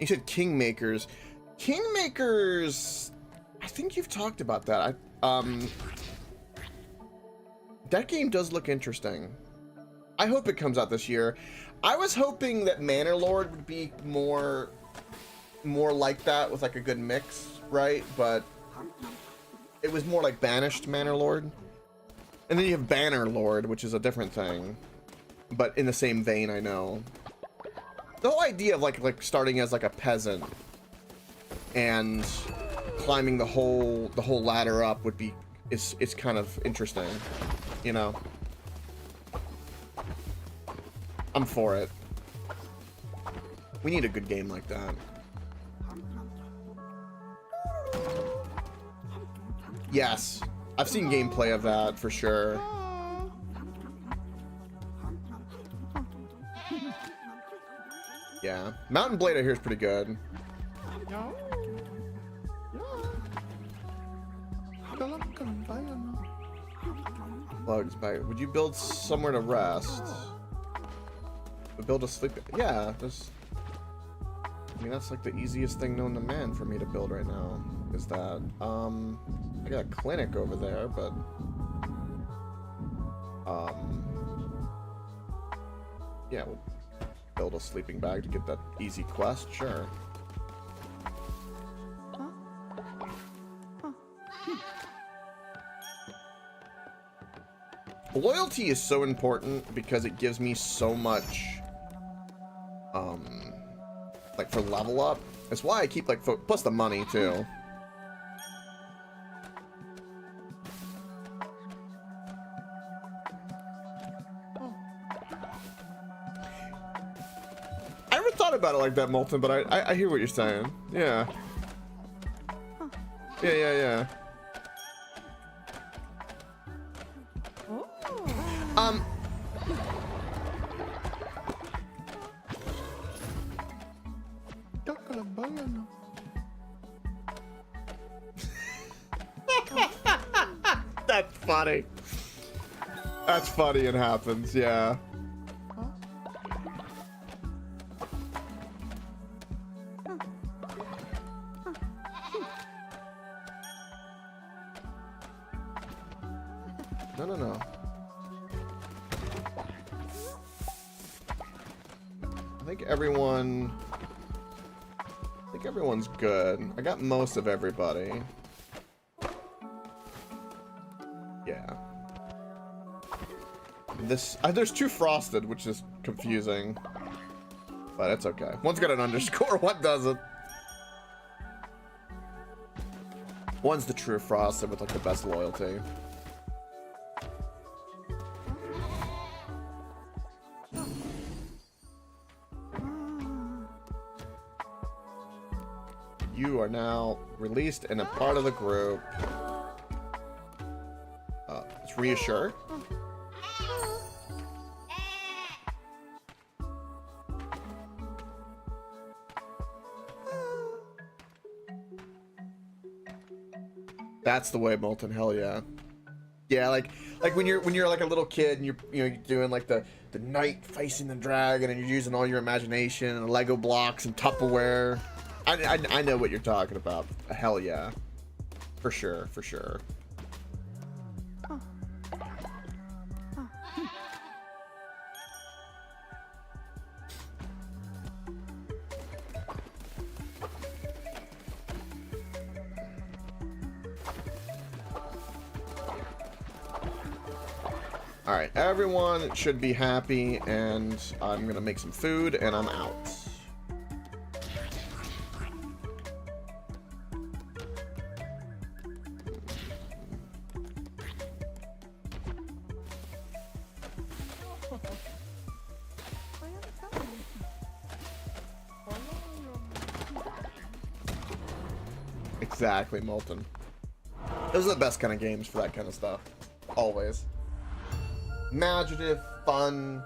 You said Kingmakers. Kingmakers, I think you've talked about that. That game does look interesting. I hope it comes out this year. I was hoping that Manor Lord would be more like that, with like a good mix, right? But it was more like Banished Manor Lord. And then you have Banner Lord, which is a different thing, but in the same vein, I know. The whole idea of like starting as like a peasant and climbing the whole ladder up would be is kind of interesting, you know. I'm for it. We need a good game like that. Yes, I've seen gameplay of that for sure. Yeah, Mountain Blade I hear is pretty good. Bugs bite. Would you build somewhere to rest? Build a sleep. Yeah, I mean, that's like the easiest thing known to man for me to build right now. Is that I got a clinic over there, but yeah, we'll build a sleeping bag to get that easy quest. Sure. Loyalty is so important because it gives me so much like for level up. That's why I keep like plus the money too. I never thought about it like that, Molten, but I hear what you're saying. Yeah. Yeah. That's funny. That's funny. It happens. Yeah. No. I think everyone's good. I got most of everybody. Yeah. There's two frosted, which is confusing. But it's okay. One's got an underscore, one doesn't. One's the true frosted with like the best loyalty. You are now released and a part of the group. It's reassure. That's the way, Molten. Hell yeah. Yeah, like when you're like a little kid and you're doing like the knight facing the dragon and you're using all your imagination and Lego blocks and Tupperware. I know what you're talking about. Hell yeah. For sure. Alright, everyone should be happy, and I'm gonna make some food, and I'm out. Exactly, Molten. Those are the best kind of games for that kind of stuff. Always. Imaginative, fun.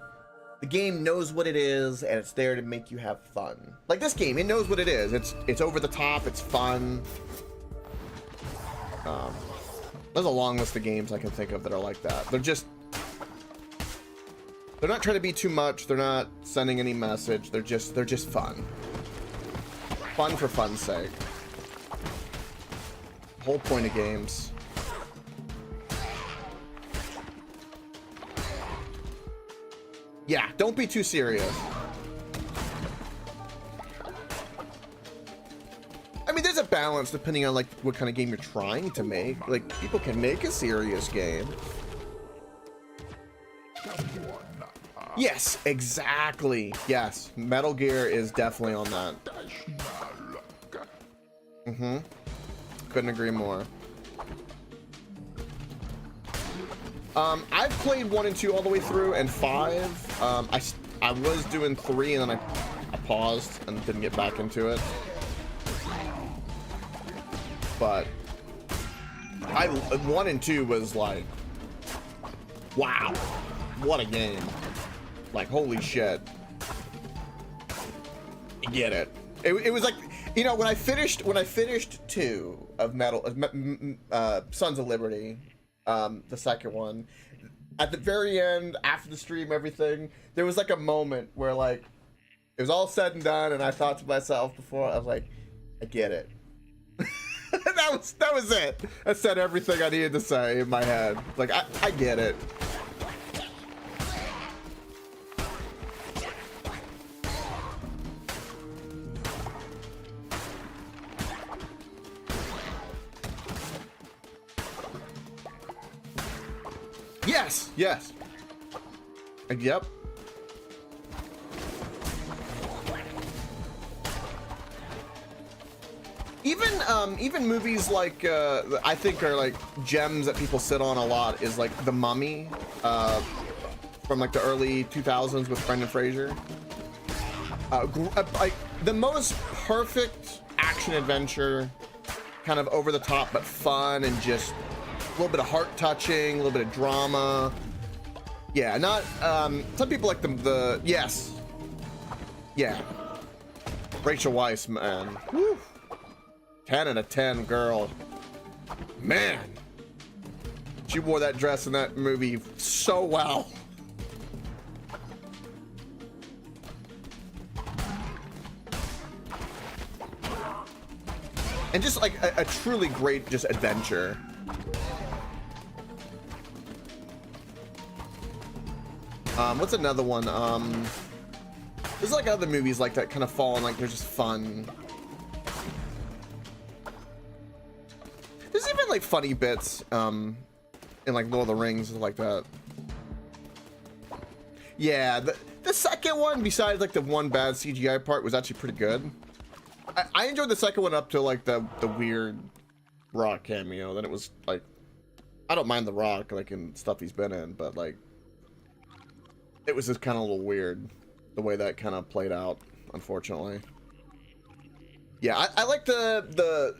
The game knows what it is, and it's there to make you have fun. Like this game, it knows what it is. It's over the top, it's fun. There's a long list of games I can think of that are like that. They're just They're not trying to be too much. They're not sending any message. They're just fun. Fun for fun's sake. Whole point of games. Yeah, don't be too serious. I mean, there's a balance depending on like what kind of game you're trying to make. Like, people can make a serious game. Yes, exactly. Yes, Metal Gear is definitely on that. Mm-hmm. Couldn't agree more. I've played 1 and 2 all the way through, and 5. I was doing 3, and then I paused and didn't get back into it. But 1 and 2 was like, wow, what a game! Like, holy shit! You get it? It was like, you know, when I finished 2 of Sons of Liberty. The second one, at the very end, after the stream, everything, there was like a moment where like it was all said and done, and I thought to myself before, I was like, I get it. that was it. I said everything I needed to say in my head. Like, I get it. Yes, yes. Yep. Even movies like I think are like gems that people sit on a lot is like The Mummy from like the early 2000s with Brendan Fraser. Like the most perfect action adventure, kind of over the top but fun, and just a little bit of heart touching, a little bit of drama. Yeah, not some people like the yes. Yeah. Rachel Weisz, man. Woo. 10 out of 10, girl. Man. She wore that dress in that movie so well. And just like a truly great just adventure. What's another one? There's like other movies like that kind of fall and like they're just fun. There's even like funny bits in like Lord of the Rings and like that. Yeah, the second one, besides like the one bad CGI part, was actually pretty good. I enjoyed the second one up to like the weird Rock cameo. Then it was like, I don't mind the Rock like in stuff he's been in, but like it was just kind of a little weird the way that kind of played out, unfortunately. Yeah, I like the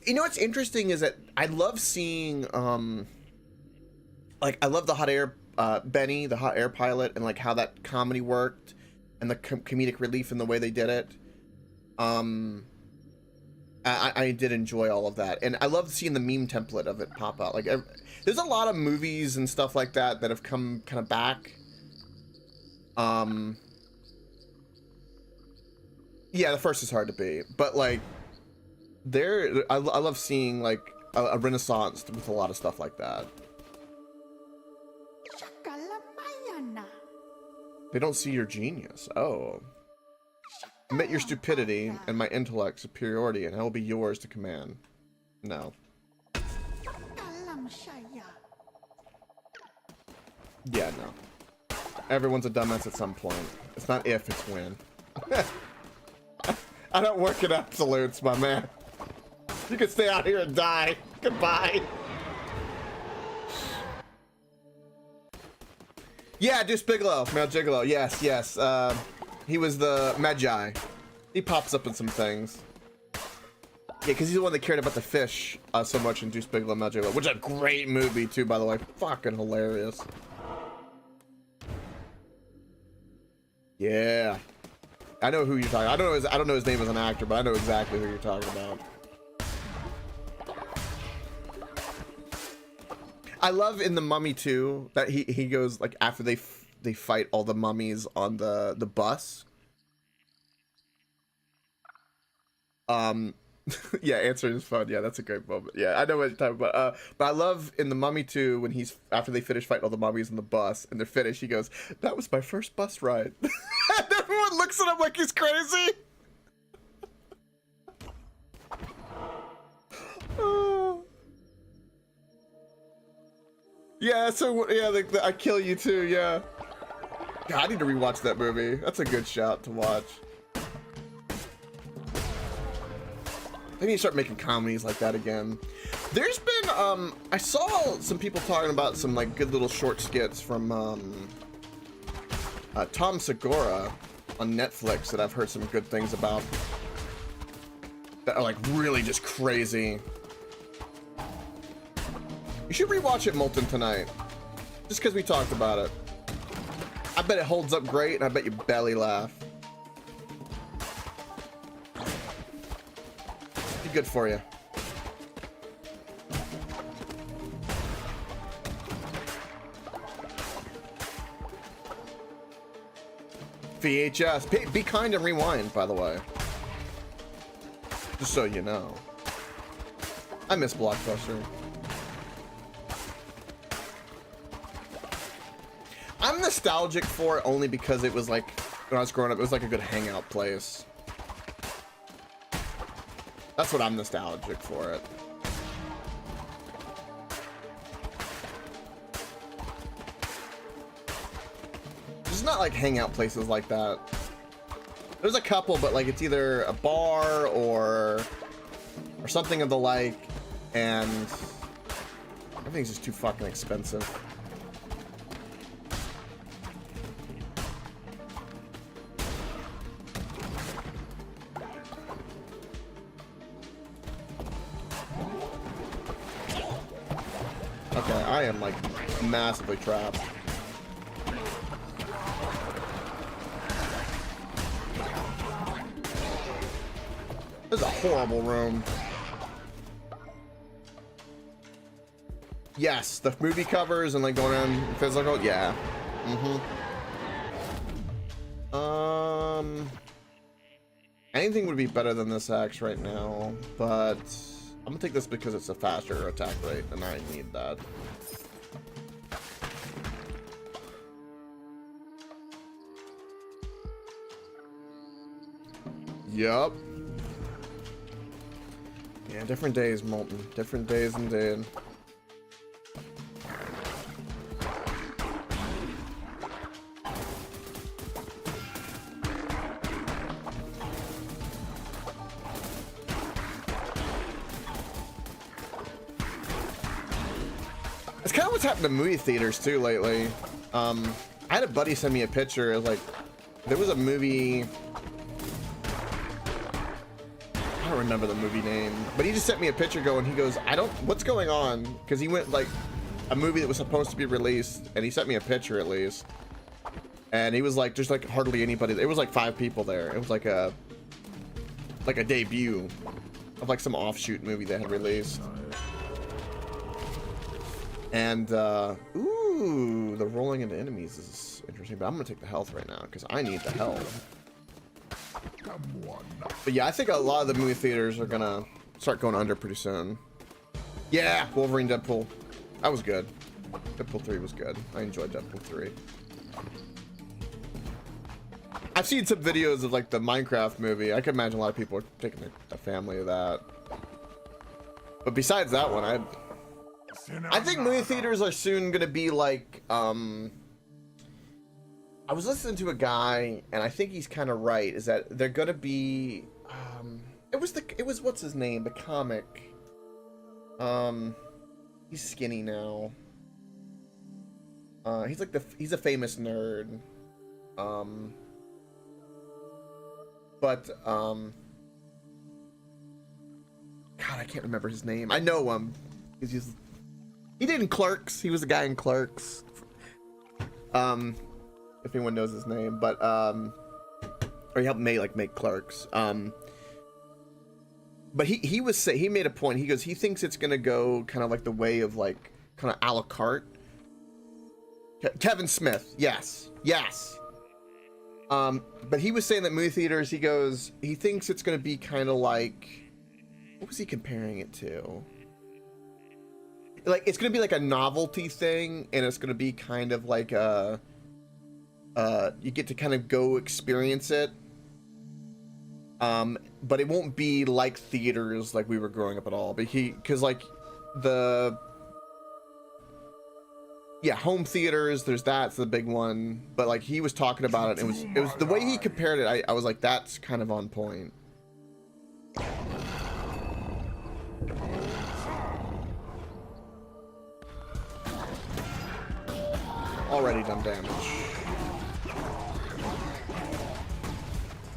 you know what's interesting is that I love seeing like I love the Hot Air Benny, the Hot Air pilot, and like how that comedy worked and the comedic relief in the way they did it. I did enjoy all of that, and I love seeing the meme template of it pop out. Like there's a lot of movies and stuff like that that have come kind of back. Yeah, the first is hard to beat, but like I love seeing like a renaissance with a lot of stuff like that. They don't see your genius. Oh. Admit your stupidity and my intellect superiority, and I will be yours to command. No. Yeah, no. Everyone's a dumbass at some point. It's not if, it's when. I don't work in absolutes, my man. You can stay out here and die. Goodbye. Yeah, Deuce Bigelow. Male Gigolo. Yes, yes. He was the Magi. He pops up in some things. Yeah, because he's the one that cared about the fish so much in Deuce Bigelow, Male Gigolo, which is a great movie too, by the way. Fucking hilarious. Yeah. I know who you're talking about. I don't know his name as an actor, but I know exactly who you're talking about. I love in the Mummy 2 that he goes like after they fight all the mummies on the bus. Yeah, answering is fun. Yeah, that's a great moment. Yeah, I know what you're talking about. But I love in the Mummy 2 when he's after they finish fighting all the mummies on the bus and they're finished, he goes, "That was my first bus ride." And everyone looks at him like he's crazy. Yeah, so yeah, the I Kill You Too. Yeah. God, I need to rewatch that movie. That's a good shout to watch. I need to start making comedies like that again. There's been I saw some people talking about some like good little short skits from Tom Segura on Netflix that I've heard some good things about. That are like really just crazy. You should rewatch it, Molten, tonight. Just because we talked about it. I bet it holds up great, and I bet you belly laugh. Be good for you. VHS. Be kind and rewind, by the way. Just so you know. I miss Blockbuster. I'm nostalgic for it only because it was like, when I was growing up, it was like a good hangout place. That's what I'm nostalgic for it. There's not like hangout places like that. There's a couple, but like it's either a bar or something of the like, and everything's just too fucking expensive. Okay, I am like massively trapped. This is a horrible room. Yes, the movie covers and like going on physical, yeah. Anything would be better than this axe right now, but I'm gonna take this because it's a faster attack rate and I need that. Yup. Yeah, different days, Molten. Different days indeed. It's kind of what's happened to movie theaters too lately. I had a buddy send me a picture. It was like, there was a movie. I don't remember the movie name, but he just sent me a picture going, he goes, what's going on? Because he went like a movie that was supposed to be released, and he sent me a picture at least. And he was like, there's like hardly anybody. It was like 5 people there. It was like a debut of like some offshoot movie they had released. And ooh, the rolling into enemies is interesting, but I'm gonna take the health right now because I need the health. But yeah, I think a lot of the movie theaters are gonna start going under pretty soon. Yeah, Wolverine, Deadpool. That was good. Deadpool 3 was good. I enjoyed Deadpool 3. I've seen some videos of like the Minecraft movie. I can imagine a lot of people are taking a family of that. But besides that one, I think movie theaters are soon gonna be like, I was listening to a guy, and I think he's kind of right, is that they're gonna be, it was what's his name, the comic, he's skinny now, he's like he's a famous nerd, but, God, I can't remember his name. I know him, he did in Clerks, he was the guy in Clerks, if anyone knows his name, but or he helped make Clerks. But he made a point. He goes, he thinks it's gonna go kind of like the way of like kind of a la carte. Kevin Smith, yes, yes. But he was saying that movie theaters, he thinks it's going to be kind of like, what was he comparing it to? Like, it's going to be like a novelty thing, and it's going to be kind of like a, you get to kind of go experience it. But it won't be like theaters like we were growing up at all. But because like home theaters, that's the big one. But like he was talking about it, it was the way he compared it. I was like, that's kind of on point. Already done damage.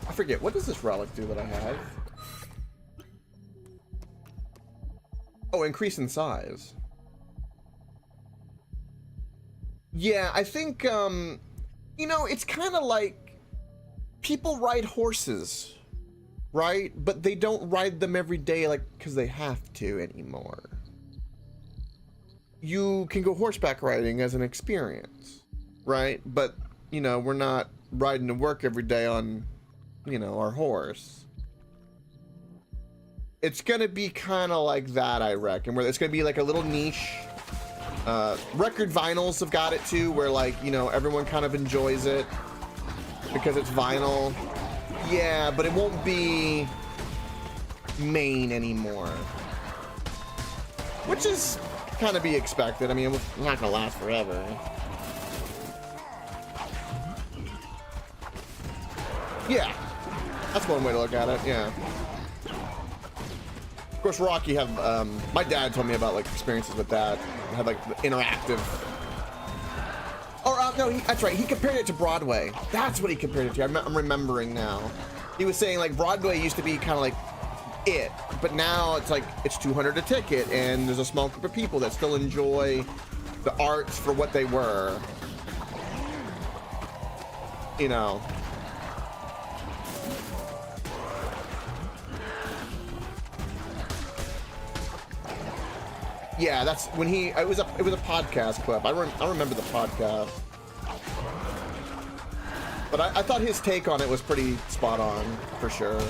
I forget, what does this relic do that I have? Oh, increase in size. Yeah, I think, you know, it's kind of like people ride horses, right? But they don't ride them every day, like, because they have to anymore. You can go horseback riding as an experience, right? But, you know, we're not riding to work every day on, you know, our horse. It's gonna be kind of like that, I reckon, where it's gonna be like a little niche. Record vinyls have got it too, where like, you know, everyone kind of enjoys it because it's vinyl. Yeah, but it won't be main anymore, which is kind of be expected. I mean, it's not gonna last forever. Yeah, that's one way to look at it. Yeah. Of course, Rocky have. My dad told me about like experiences with that. Had like the interactive. Or no, that's right. He compared it to Broadway. That's what he compared it to. I'm remembering now. He was saying like Broadway used to be kind of like it, but now it's like it's $200 a ticket, and there's a small group of people that still enjoy the arts for what they were. You know. Yeah, that's when it was a podcast clip. I remember the podcast, but I thought his take on it was pretty spot on for sure.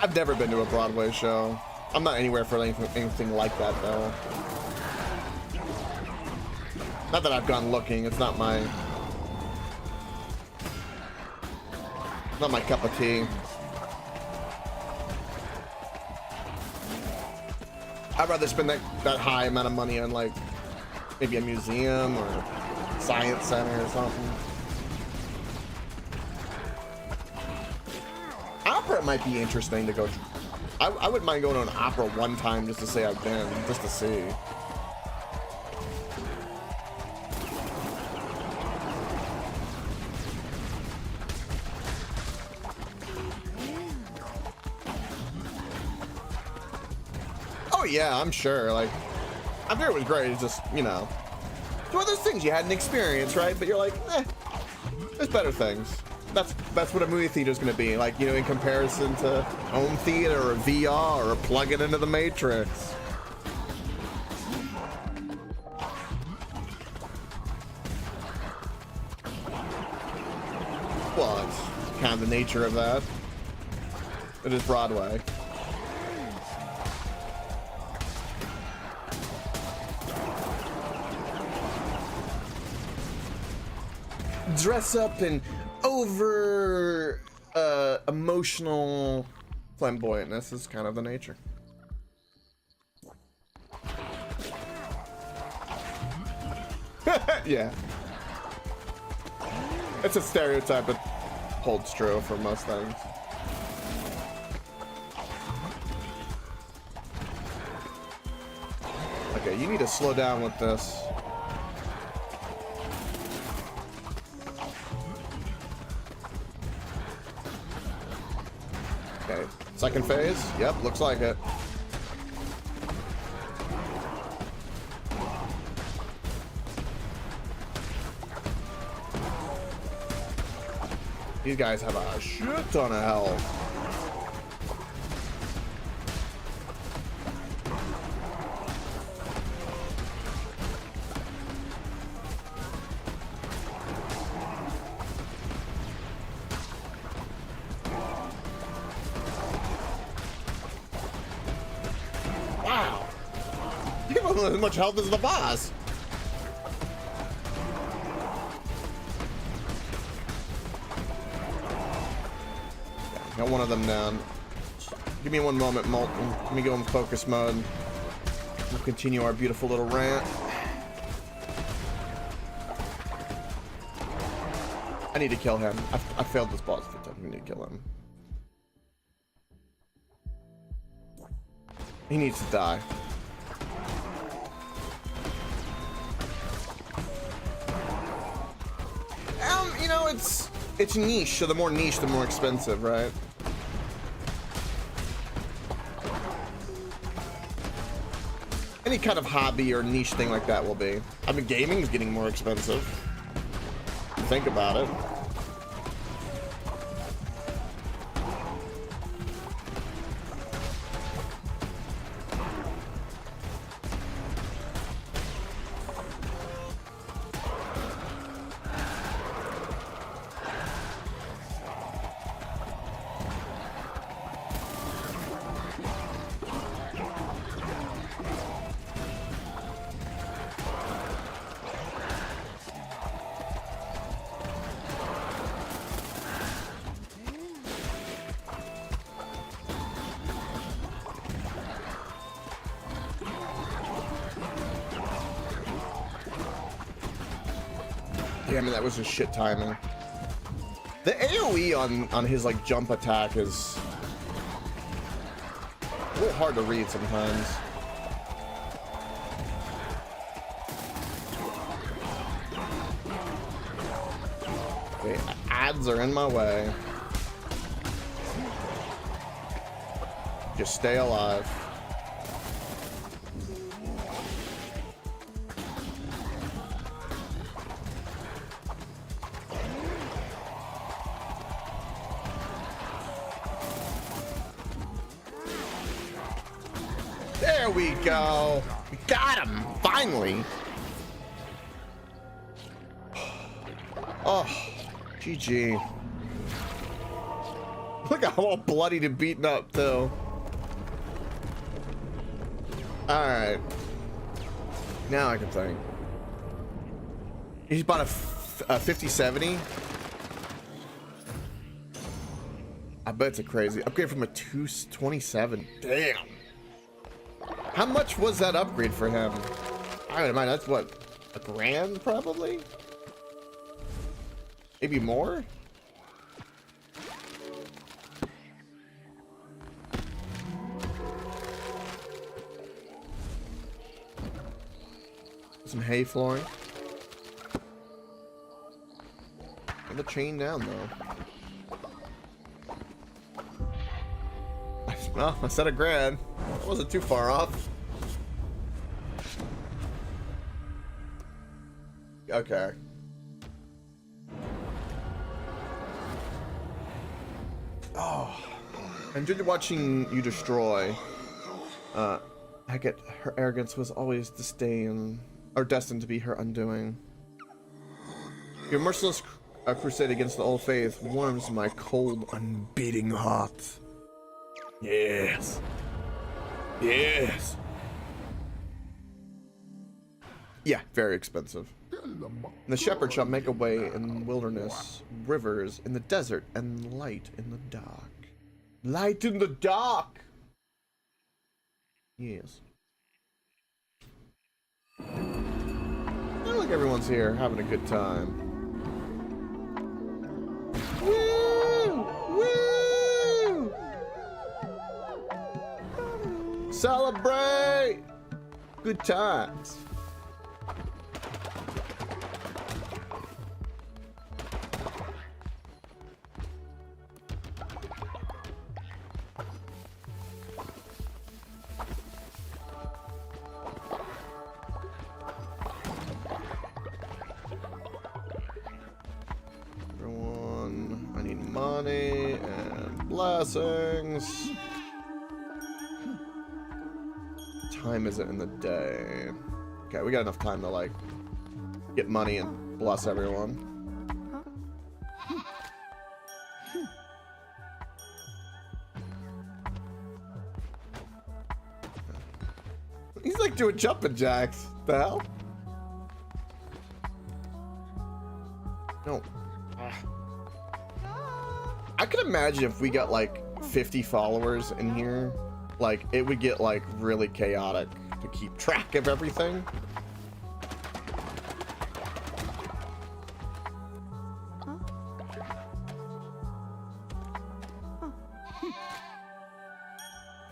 I've never been to a Broadway show. I'm not anywhere for anything like that though. Not that I've gone looking. It's not my cup of tea. I'd rather spend that high amount of money on like maybe a museum or science center or something. Opera might be interesting to go. I wouldn't mind going to an opera one time just to say I've been, just to see. Oh yeah, I'm sure. Like, I'm sure it was great. It's just, you know, it's one of those things you had an experience, right? But you're like, there's better things. That's what a movie theater is going to be like, you know, in comparison to home theater or VR or plug it into the Matrix. Well, it's kind of the nature of that. It is Broadway. Dress up in over emotional flamboyantness is kind of the nature. Yeah. It's a stereotype that holds true for most things. Okay, you need to slow down with this. Okay, second phase? Yep, looks like it. These guys have a shit ton of health. don't have as much health as the boss. Got one of them down. Give me one moment, Molten. Let me go in focus mode. We'll continue our beautiful little rant. I need to kill him. I failed this boss 5 times. I need to kill him. He needs to die. You know, it's niche, so the more niche, the more expensive, right? Any kind of hobby or niche thing like that will be. I mean, gaming is getting more expensive. Think about it. Damn it, that was just shit timing. The AoE on his like jump attack is a little hard to read sometimes. Okay, ads are in my way. Just stay alive. There we go. We got him, finally. Oh, GG. Look how all bloodied and beaten up, too. Alright. Now I can think. He's bought a 5070. I bet it's a crazy upgrade from a 227. Damn. How much was that upgrade for him? I would imagine that's what, $1,000 probably? Maybe more? Some hay flooring. Put the chain down though. Well, I said $1,000. That wasn't too far off. Okay. Oh, I enjoyed watching you destroy. Hecate, her arrogance was always destined to be her undoing. Your merciless crusade against the old faith warms my cold, unbeating heart. Yes. Yes. Yeah, very expensive. The shepherd shall make a way in wilderness, rivers in the desert, and light in the dark. Light in the dark! Yes. Oh, look, everyone's here, having a good time. Woo! Woo! Celebrate! Good times. Money and blessings. Time is it in the day? Okay, we got enough time to like get money and bless everyone. He's like doing jumping jacks. The hell? No. I could imagine if we got like 50 followers in here, like it would get like really chaotic to keep track of everything.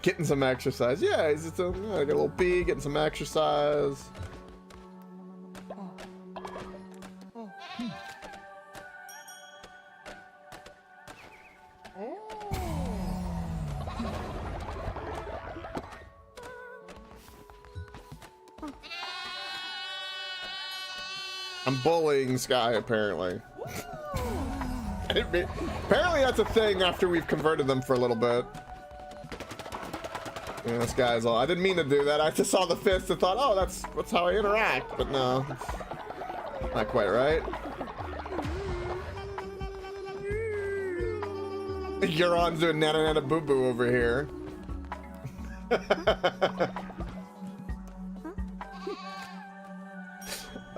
Getting some exercise. Yeah, he's just got a little pee, getting some exercise. I'm bullying Sky, apparently. Apparently that's a thing after we've converted them for a little bit. Yeah, this guy's all, I didn't mean to do that. I just saw the fist and thought, oh, that's how I interact. But no, not quite right. Euron's doing nana nana boo boo over here.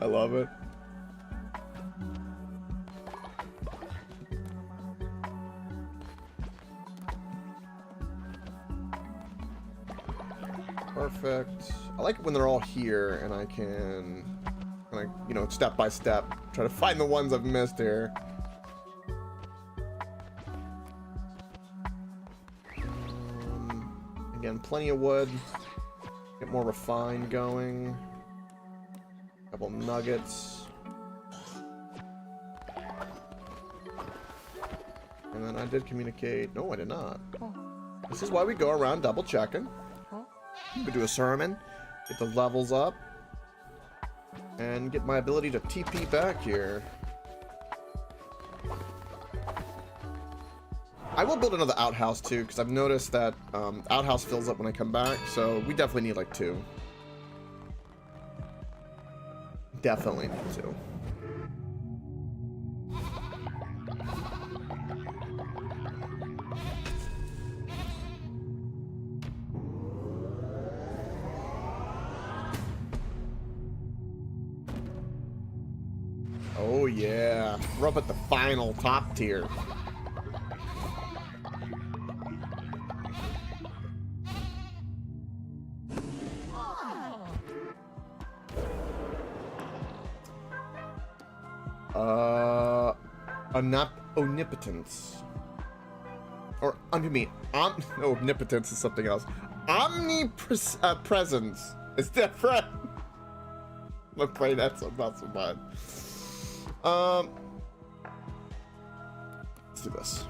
I love it. Perfect. I like it when they're all here and I can, you know, step by step, try to find the ones I've missed here. Again, plenty of wood. Get more refined going. Couple nuggets. And then I did communicate. No, I did not. This is why we go around double checking. We do a sermon, get the levels up, and get my ability to TP back here. I will build another outhouse too, because I've noticed that outhouse fills up when I come back, so we definitely need like 2. Definitely need 2. Oh yeah, we're up at the final top tier. Omnipotence. Or, I mean, omnipotence is something else. Omnipresence is different. I'm afraid that's not so bad. Let's do this.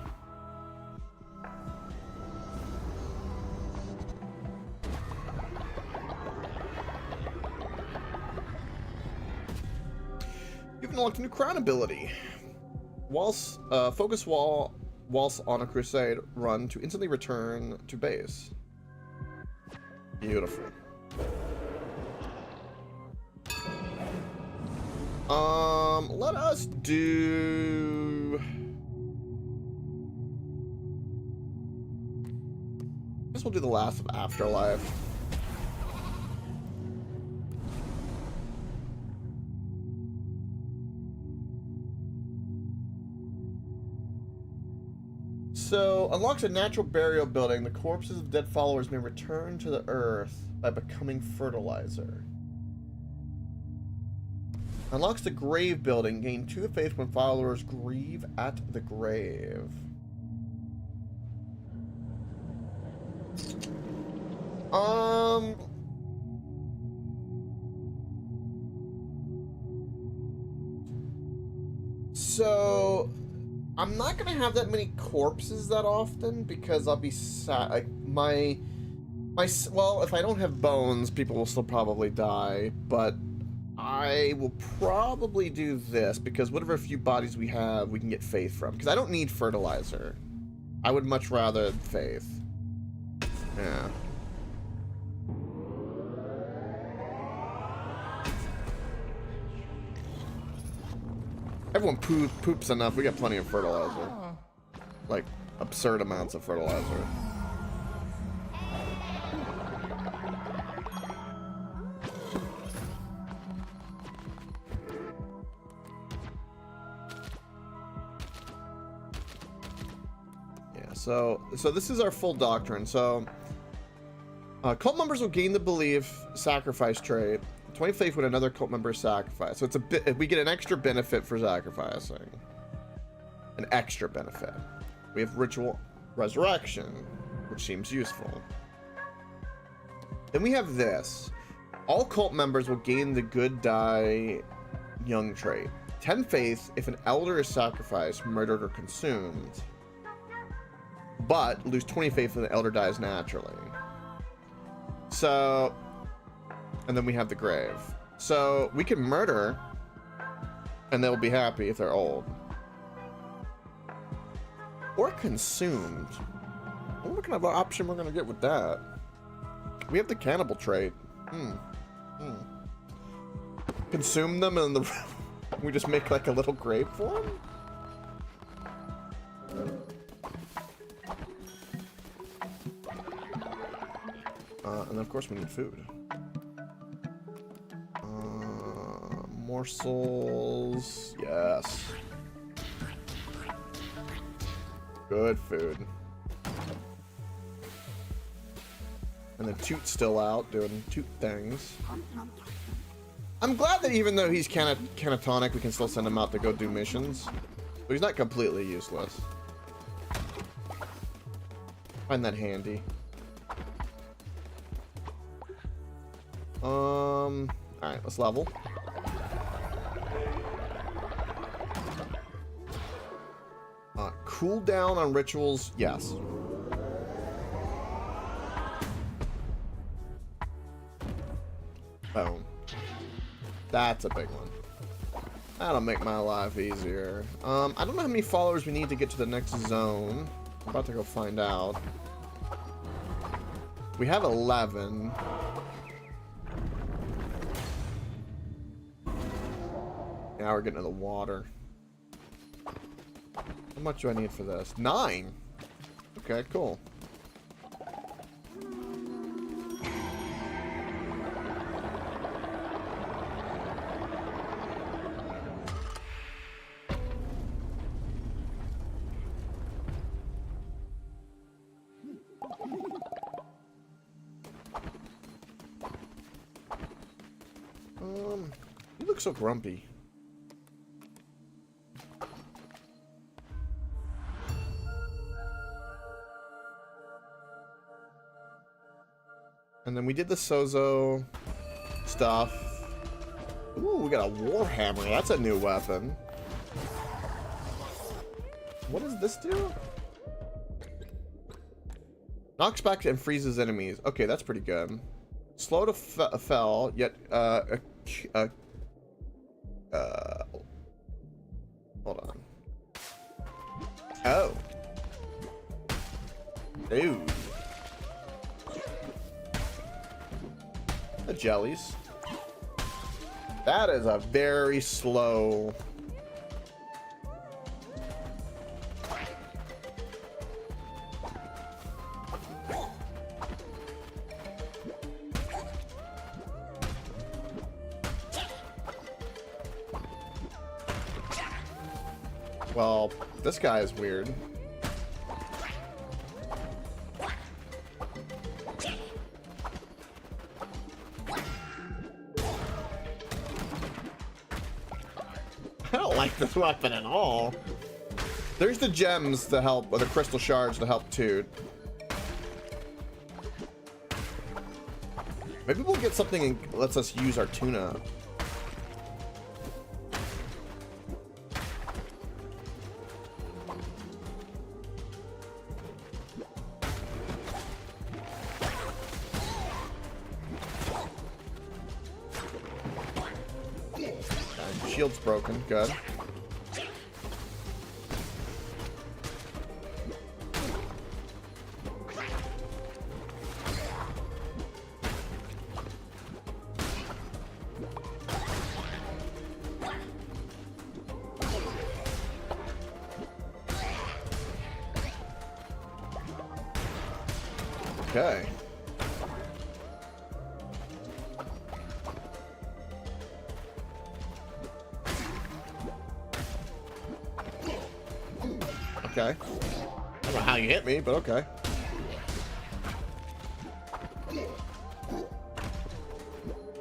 You've unlocked a new crown ability. Whilst focus whilst on a crusade, run to instantly return to base. Beautiful. Let us do. I guess we'll do the last of Afterlife. So, unlocks a natural burial building. The corpses of dead followers may return to the earth by becoming fertilizer. Unlocks the grave building. Gain 2 faith when followers grieve at the grave. So I'm not gonna have that many corpses that often because I'll be sad. Like well, if I don't have bones, people will still probably die. But I will probably do this because whatever few bodies we have, we can get faith from. Because I don't need fertilizer. I would much rather faith. Yeah. Everyone poops enough. We got plenty of fertilizer. Like, absurd amounts of fertilizer. So this is our full doctrine. So, cult members will gain the belief sacrifice trait. 20 faith when another cult member is sacrificed. So it's a bit. We get an extra benefit for sacrificing. An extra benefit. We have ritual resurrection, which seems useful. Then we have this. All cult members will gain the good die young trait. 10 faith if an elder is sacrificed, murdered, or consumed. But lose 20 faith if the elder dies naturally. So, and then we have the grave. So we can murder, and they'll be happy if they're old. Or consumed. I wonder what kind of option we're gonna get with that. We have the cannibal trait. Consume them and we just make like a little grave for them? And of course we need food. Morsels. Yes. Good food. And then Toot's still out doing Toot things. I'm glad that even though he's catatonic, we can still send him out to go do missions. So he's not completely useless. Find that handy. Alright, let's level. Cool down on rituals, yes. Boom. That's a big one. That'll make my life easier. I don't know how many followers we need to get to the next zone. I'm about to go find out. We have 11. Now we're getting to the water. How much do I need for this? 9. Okay, cool. You look so grumpy. And then we did the Sozo stuff. Ooh, we got a Warhammer. That's a new weapon. What does this do? Knocks back and freezes enemies. Okay, that's pretty good. Slow to fell, yet hold on. Oh. Ooh. The jellies. That is a very slow. Well, this guy is weird. I don't like this weapon at all. There's the gems to help, or the crystal shards to help too. Maybe we'll get something that lets us use our tuna. Shield's broken. Good. Okay. Okay. don't know how you hit me, but okay.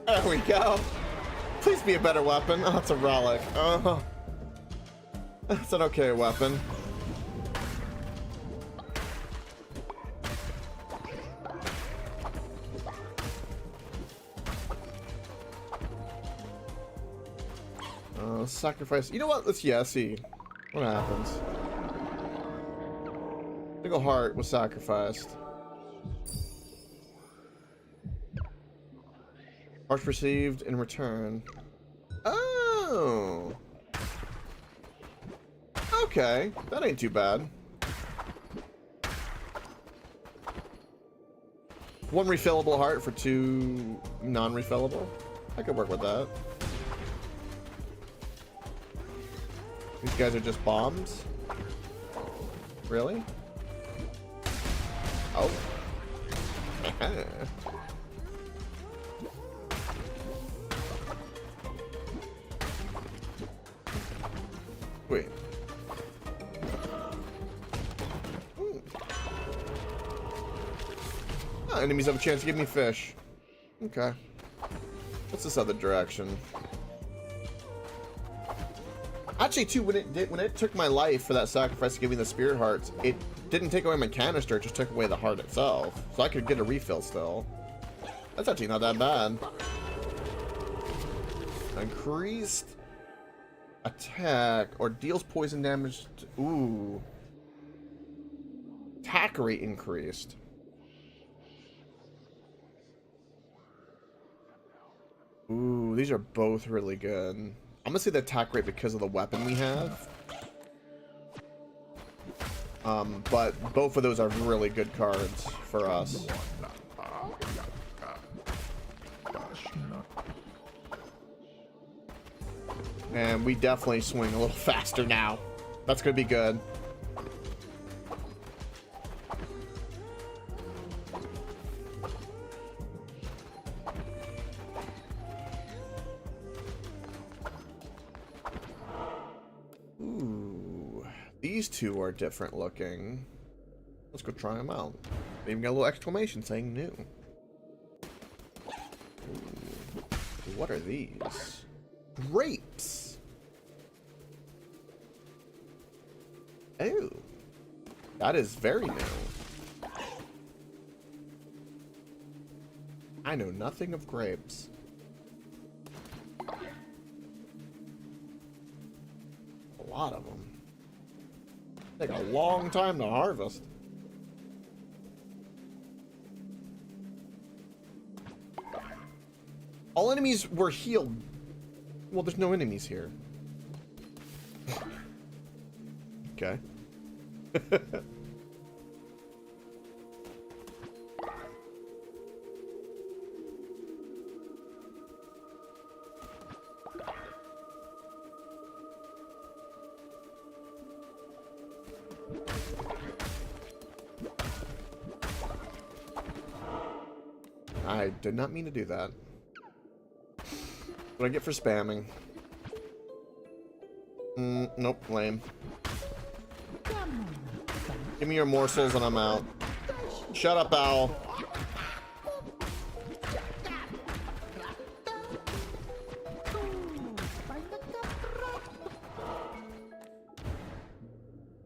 There we go. Please be a better weapon. Oh, it's a relic. Oh. That's an okay weapon. Sacrifice. You know what? Let's see what happens. Single heart was sacrificed. Hearts received in return. Oh. Okay, that ain't too bad. One refillable heart for 2 non-refillable. I could work with that. These guys are just bombs? Really? Oh. Wait. Oh, enemies have a chance to give me fish. Okay. What's this other direction? Actually, too, when it took my life for that sacrifice to give me the spirit hearts, it didn't take away my canister, it just took away the heart itself. So I could get a refill still. That's actually not that bad. Increased attack or deals poison damage to, ooh. Attack rate increased. Ooh, these are both really good. I'm gonna say the attack rate because of the weapon we have. But both of those are really good cards for us. And we definitely swing a little faster now. That's gonna be good. These two are different looking. Let's go try them out. They even got a little exclamation saying new. Ooh. What are these? Grapes. Oh. That is very new. I know nothing of grapes. A lot of them. Take a long time to harvest. All enemies were healed. Well, there's no enemies here. Okay. I did not mean to do that. What do I get for spamming? Nope, lame. Give me your morsels and I'm out. Shut up, owl.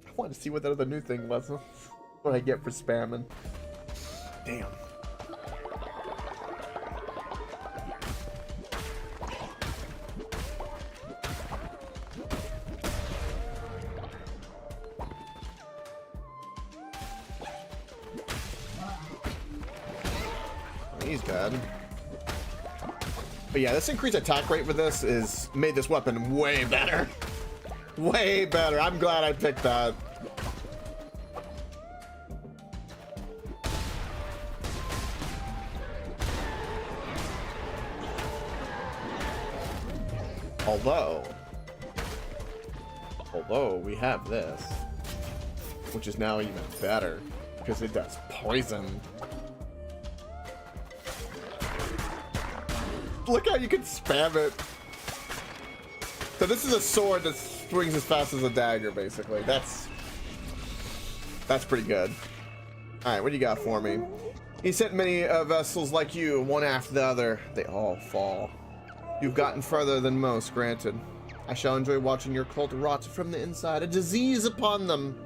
I wanted to see what that other new thing was. What I get for spamming. Damn. He's dead. But yeah, this increased attack rate with this is made this weapon way better. Way better. I'm glad I picked that. Although we have this, which is now even better because it does poison. Look how you can spam it. So this is a sword that swings as fast as a dagger, basically. That's That's pretty good. Alright, what do you got for me? He sent many vessels like you, one after the other. They all fall. You've gotten further than most, granted. I shall enjoy watching your cult rot from the inside. A disease upon them.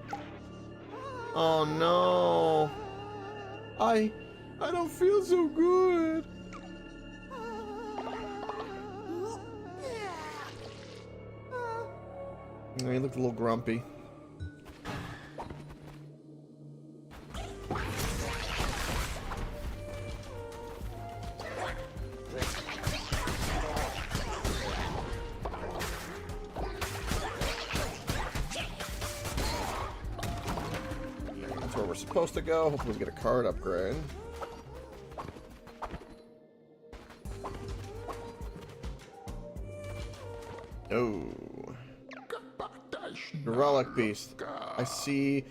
Oh no. I don't feel so good. Oh, he looked a little grumpy. That's where we're supposed to go. Hopefully we get a card upgrade. Oh. The relic beast. I see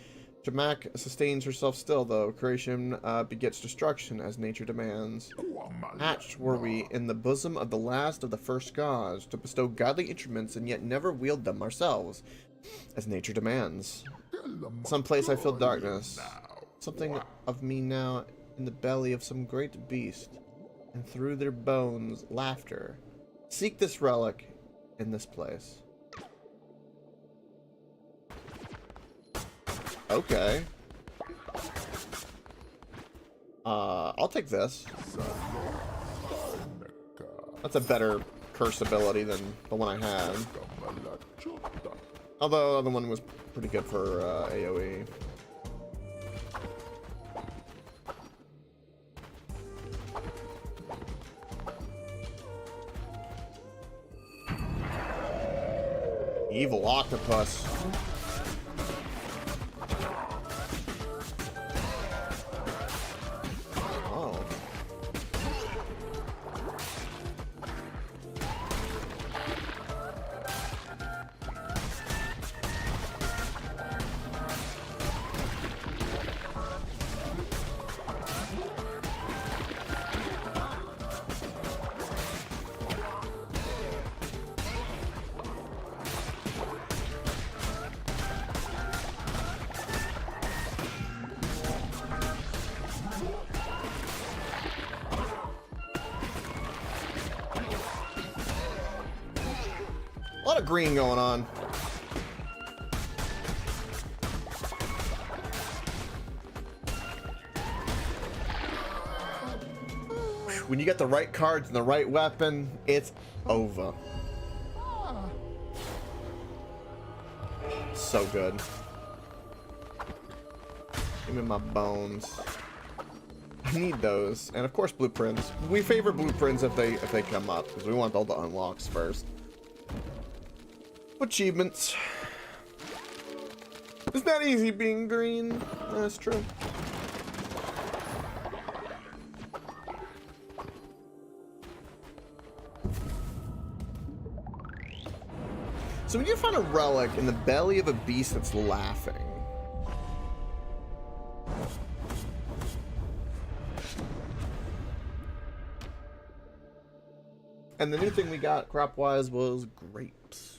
Jamak sustains herself still, though. Creation begets destruction as nature demands. Hatched were we in the bosom of the last of the first gods, to bestow godly instruments and yet never wield them ourselves, as nature demands. Someplace I feel darkness. Something of me now in the belly of some great beast, and through their bones, laughter. Seek this relic in this place. Okay. I'll take this. That's a better curse ability than the one I had. Although the other one was pretty good for AoE. Evil octopus. A lot of green going on. When you get the right cards and the right weapon, it's over. So good. Give me my bones. I need those, and of course blueprints. We favor blueprints if they come up because we want all the unlocks first. Achievements. It's not easy being green. That's true. So when you find a relic in the belly of a beast that's laughing, and the new thing we got crop-wise was grapes.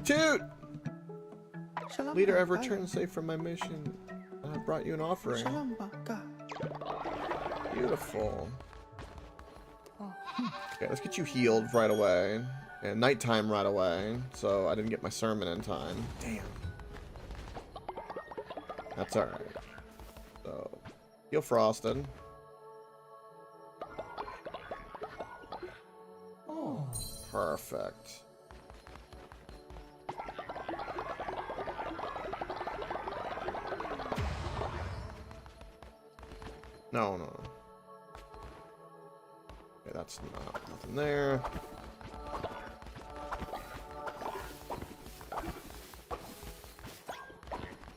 Toot! Leader, I've returned safe from my mission. I brought you an offering. Beautiful. Okay, let's get you healed right away. And nighttime right away. So I didn't get my sermon in time. Damn. That's alright. So, heal frosted. Oh, perfect. No. Okay, that's nothing there.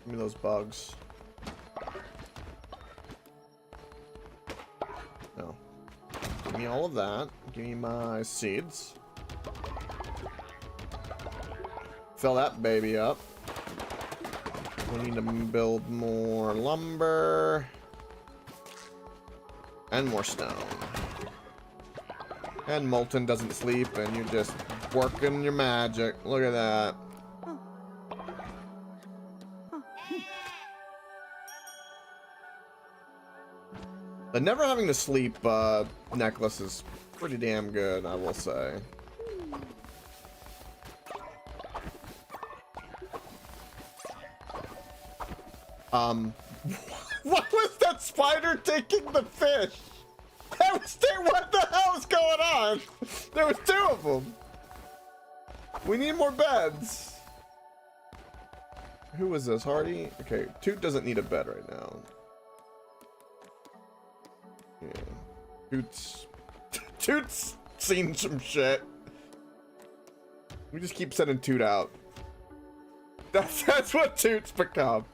Give me those bugs. No. Give me all of that. Give me my seeds. Fill that baby up. We need to build more lumber. And more stone. And Molten doesn't sleep, and you're just working your magic. Look at that. The never having to sleep necklace is pretty damn good, I will say. What was that spider taking the fish? What the hell is going on? There was 2 of them. We need more beds. Who was this? Hardy? Okay, Toot doesn't need a bed right now. Yeah. Toot's seen some shit. We just keep sending Toot out. That's what Toot's become.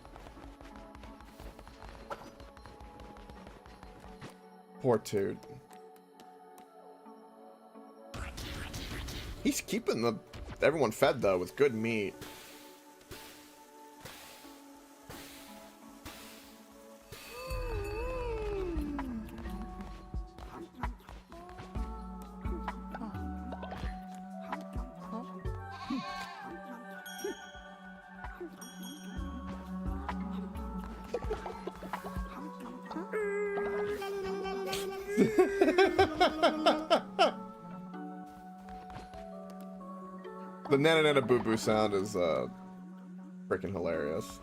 Poor Toot. He's keeping everyone fed though with good meat. The nana nana boo boo sound is freaking hilarious.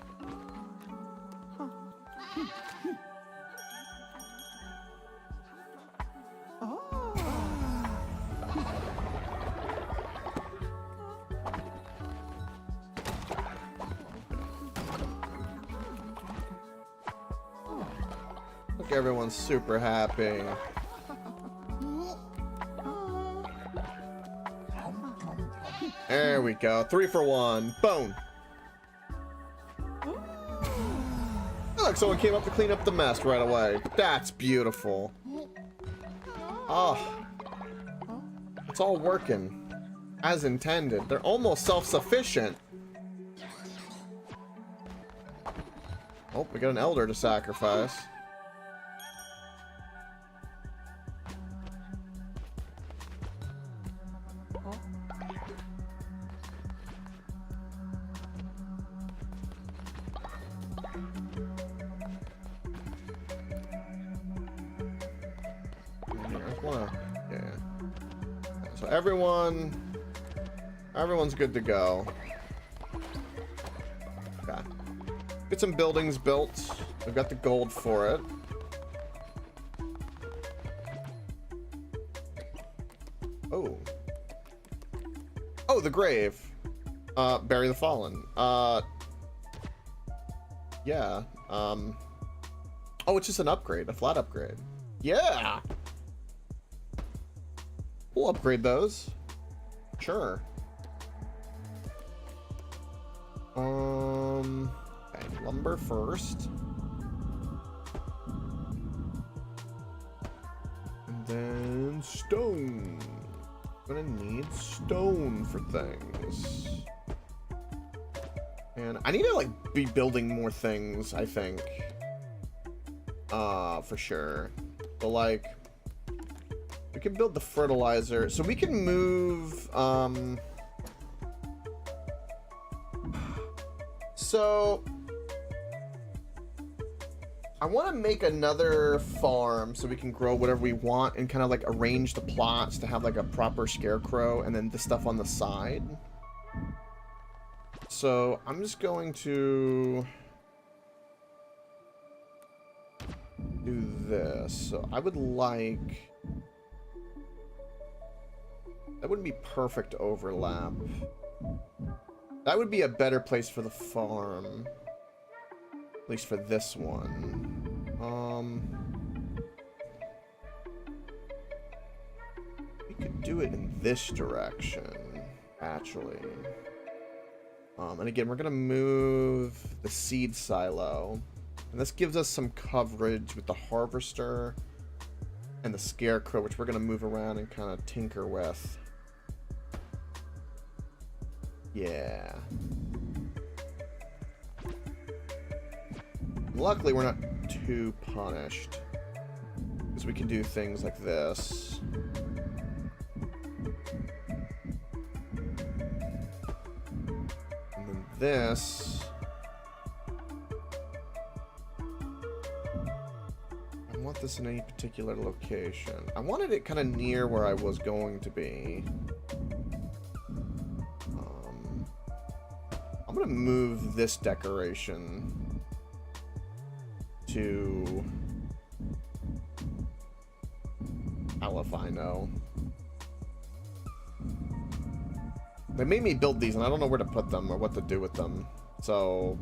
Look, everyone's super happy. There we go. 3 for 1. Boom. Look, someone came up to clean up the mess right away. That's beautiful. Oh. It's all working as intended. They're almost self-sufficient. Oh, we got an elder to sacrifice. So everyone's good to go. Okay. Get some buildings built. We've got the gold for it. Oh. Oh, the grave. Bury the fallen. Yeah. Oh, it's just an upgrade, a flat upgrade. Yeah. We'll upgrade those. Sure. Okay, lumber first. And then stone. Gonna need stone for things. And I need to like be building more things, I think. For sure. But like we can build the fertilizer, so we can move, so I want to make another farm so we can grow whatever we want and kind of like arrange the plots to have like a proper scarecrow and then the stuff on the side. So I'm just going to do this. So I would like... That wouldn't be perfect overlap. That would be a better place for the farm. At least for this one. We could do it in this direction, actually. And again, we're gonna move the seed silo. And this gives us some coverage with the harvester and the scarecrow, which we're gonna move around and kind of tinker with. Yeah. Luckily, we're not too punished, because we can do things like this. this... I want this in any particular location. I wanted it kind of near where I was going to be. I'm going to move this decoration to... Hell if I know. They made me build these, and I don't know where to put them or what to do with them. So...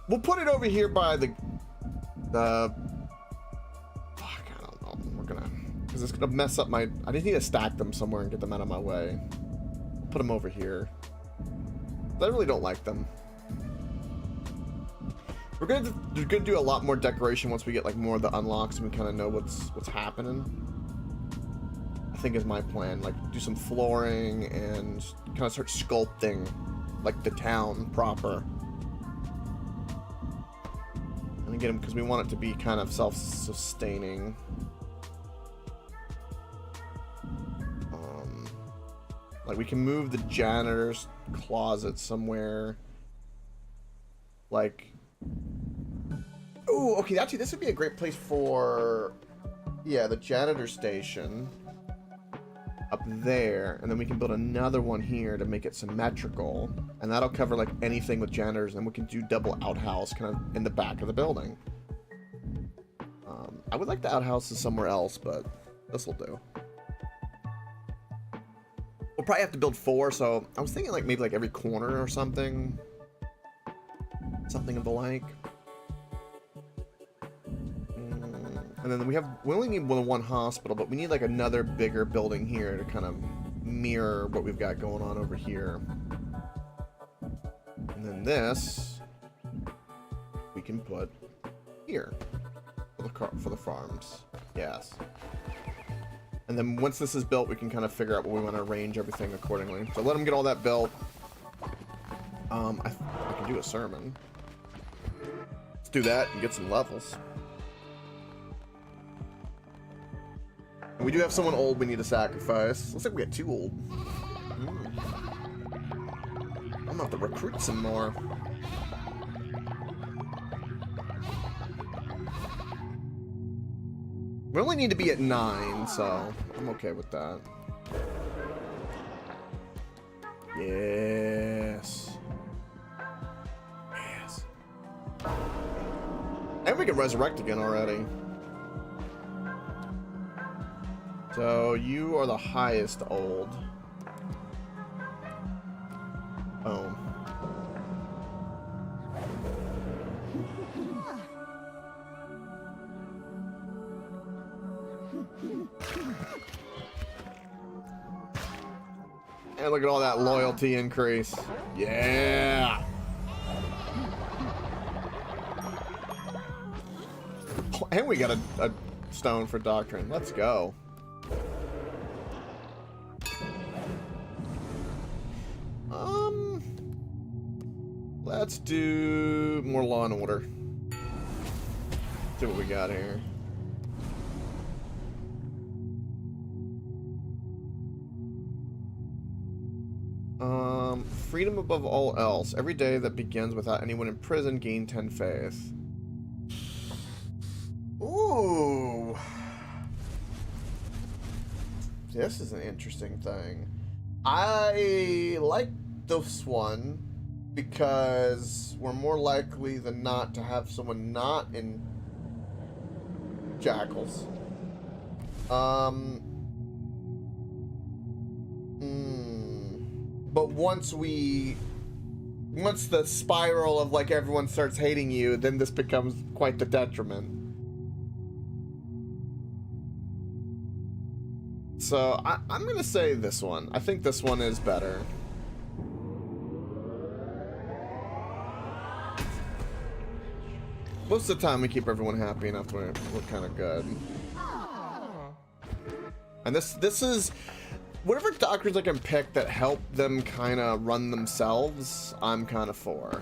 we'll put it over here by the... Fuck, I don't know. We're gonna... Because it's gonna mess up my... I just need to stack them somewhere and get them out of my way. Put them over here. I really don't like them. We're gonna do a lot more decoration once we get like more of the unlocks and we kind of know what's happening. I think is my plan. Like do some flooring and kind of start sculpting like the town proper. And again, because we want it to be kind of self-sustaining. Like we can move the janitor's closet somewhere. Like. Oh, okay, actually this would be a great place for, yeah, the janitor station up there, and then we can build another one here to make it symmetrical, and that'll cover like anything with janitors, and we can do double outhouse kind of in the back of the building. I would like the outhouses somewhere else, but this will do. We'll probably have to build 4, so I was thinking like maybe like every corner or something. Something of the like. And then we only need one hospital, but we need like another bigger building here to kind of mirror what we've got going on over here. And then this we can put here for the farms. Yes. And then once this is built, we can kind of figure out what we want to arrange everything accordingly. So let them get all that built. I can do a sermon. Let's do that and get some levels. We do have someone old we need to sacrifice. Looks like we got 2 old. I'm gonna have to recruit some more. We only need to be at 9, so I'm okay with that. Yes. Yes. And we can resurrect again already. So you are the highest old. Oh. And look at all that loyalty increase. Yeah. Oh, and we got a stone for doctrine. Let's go. Let's do more Law and Order. See what we got here. Freedom above all else. Every day that begins without anyone in prison, gain 10 faith. Ooh. This is an interesting thing. I like this one because we're more likely than not to have someone not in jackals. But once the spiral of like everyone starts hating you, then this becomes quite the detriment. So I'm gonna say this one. I think this one is better. Most of the time we keep everyone happy enough we're kind of good. And this is whatever doctrines I can pick that help them kind of run themselves, I'm kind of for.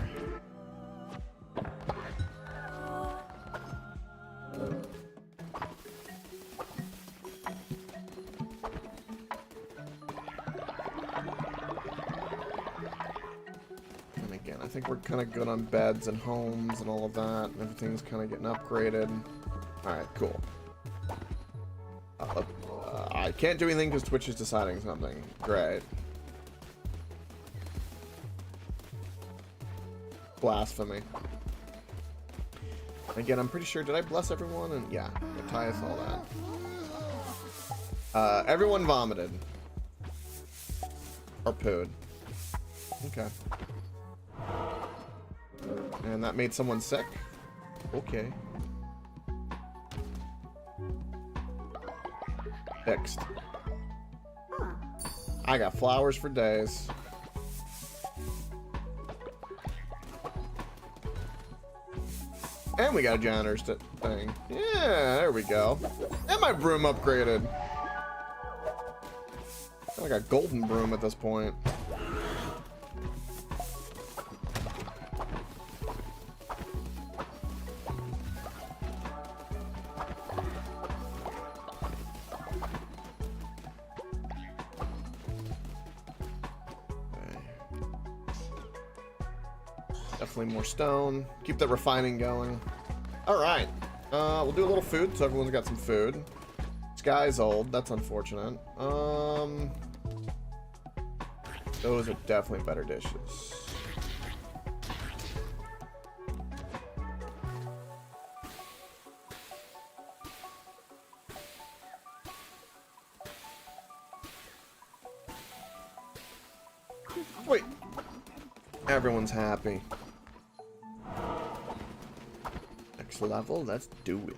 think we're kind of good on beds and homes and all of that. Everything's kind of getting upgraded. Alright, cool. I can't do anything because Twitch is deciding something. Great. Blasphemy. Again, I'm pretty sure, did I bless everyone? And yeah, Matthias, all that. Everyone vomited. Or pooed. Okay. And that made someone sick? Okay. Fixed. I got flowers for days. And we got a janitor's thing. Yeah, there we go. And my broom upgraded. I got golden broom at this point. Definitely more stone. Keep the refining going. Alright. We'll do a little food, so everyone's got some food. Sky's old. That's unfortunate. Those are definitely better dishes. Wait. Everyone's happy. Next level, let's do it.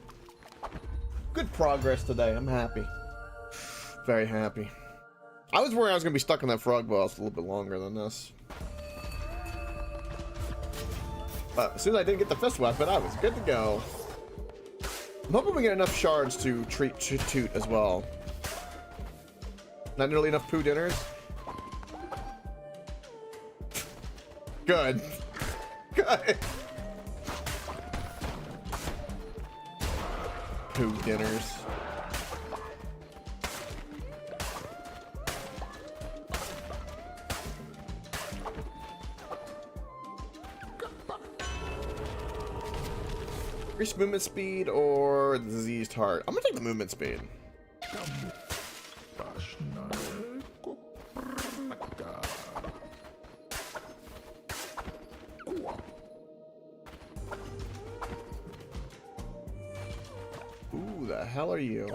Good progress today. I'm happy. Very happy. I was worried I was going to be stuck on that frog boss a little bit longer than this. But as soon as I didn't get the fist weapon, I was good to go. I'm hoping we get enough shards to treat Toot as well. Not nearly enough poo dinners? Good. Good. Poo dinners. Increased movement speed or diseased heart? I'm gonna take the movement speed. Who the hell are you?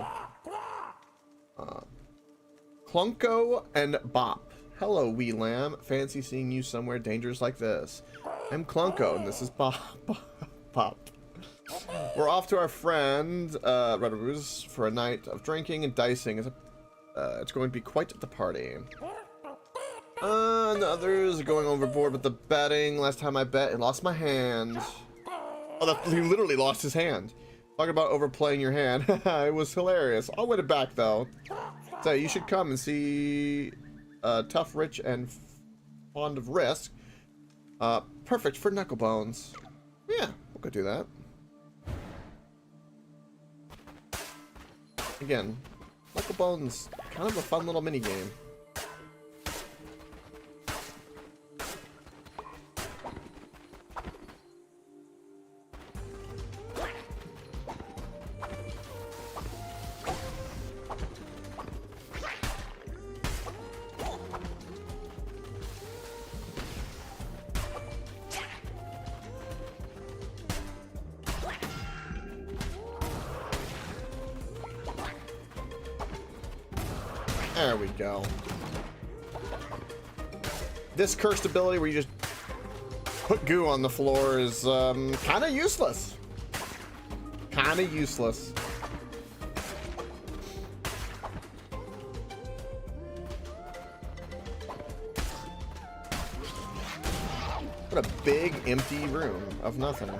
Clunko and Bop. Hello, wee lamb. Fancy seeing you somewhere dangerous like this. I'm Clunko, and this is Bop. Bop. We're off to our friend, Redderoo's for a night of drinking and dicing. It's going to be quite the party. And the others are going overboard with the betting. Last time I bet, I lost my hand. Oh, he literally lost his hand. Talking about overplaying your hand. It was hilarious. I'll win it back, though. So you should come and see Tough, Rich, and Fond of Risk. Perfect for knucklebones. Yeah, we'll go do that. Again, knucklebones, kind of a fun little mini game. There we go. This cursed ability where you just put goo on the floor is kind of useless. Kind of useless. What a big empty room of nothing.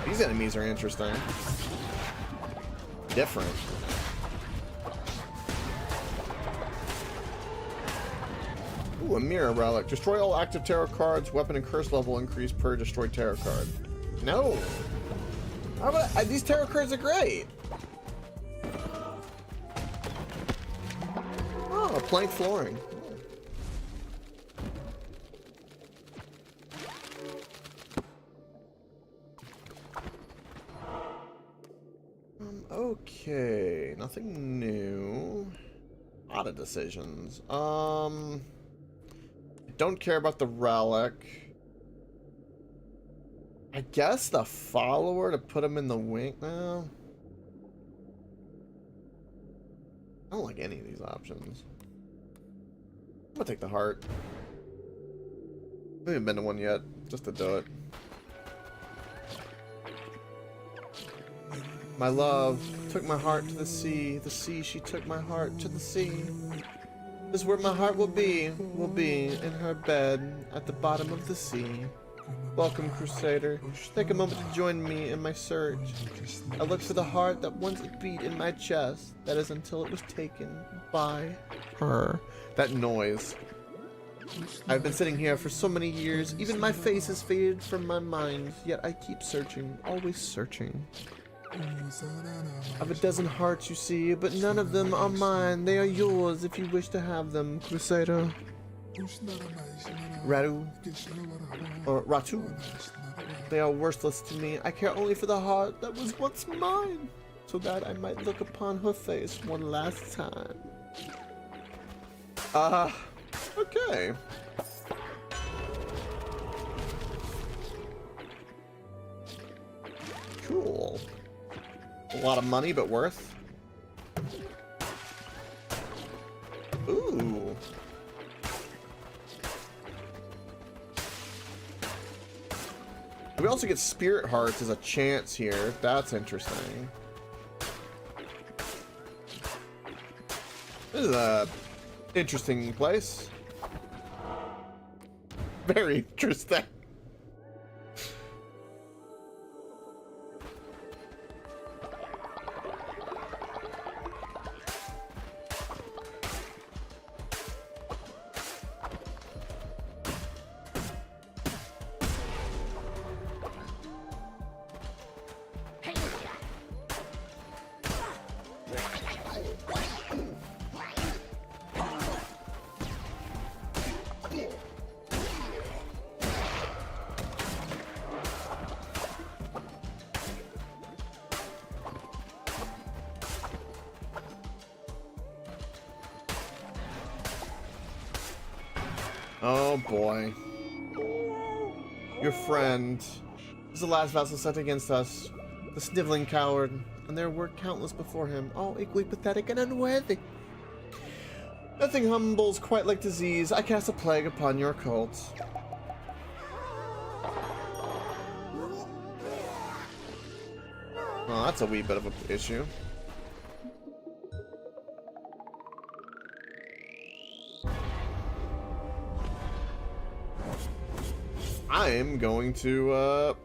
These enemies are interesting. Different. Ooh, a mirror relic. Destroy all active tarot cards, weapon and curse level increase per destroyed tarot card. No. How about these tarot cards are great. Oh, plank flooring. Okay, nothing new. A lot of decisions. Don't care about the relic. I guess the follower to put him in the wing. Well, I don't like any of these options. I'm gonna take the heart. I haven't been to one yet, just to do it. My love took my heart to the sea she took my heart to the sea. This is where my heart will be in her bed at the bottom of the sea. Welcome, Crusader. Take a moment to join me in my search. I look for the heart that once beat in my chest, that is until it was taken by her. That noise. I've been sitting here for so many years, even my face has faded from my mind, yet I keep searching, always searching. I've a dozen hearts, you see, but none of them are mine. They are yours if you wish to have them, Crusader. Ratu. Or Ratu. They are worthless to me. I care only for the heart that was once mine, so that I might look upon her face one last time. Okay. Cool. A lot of money, but worth. Ooh. We also get spirit hearts as a chance here. That's interesting. This is a interesting place. Very interesting. Oh boy. Your friend is the last vassal set against us. The sniveling coward. And there were countless before him, all equally pathetic and unworthy. Nothing humbles quite like disease. I cast a plague upon your cult. Well, that's a wee bit of an issue. I'm going to go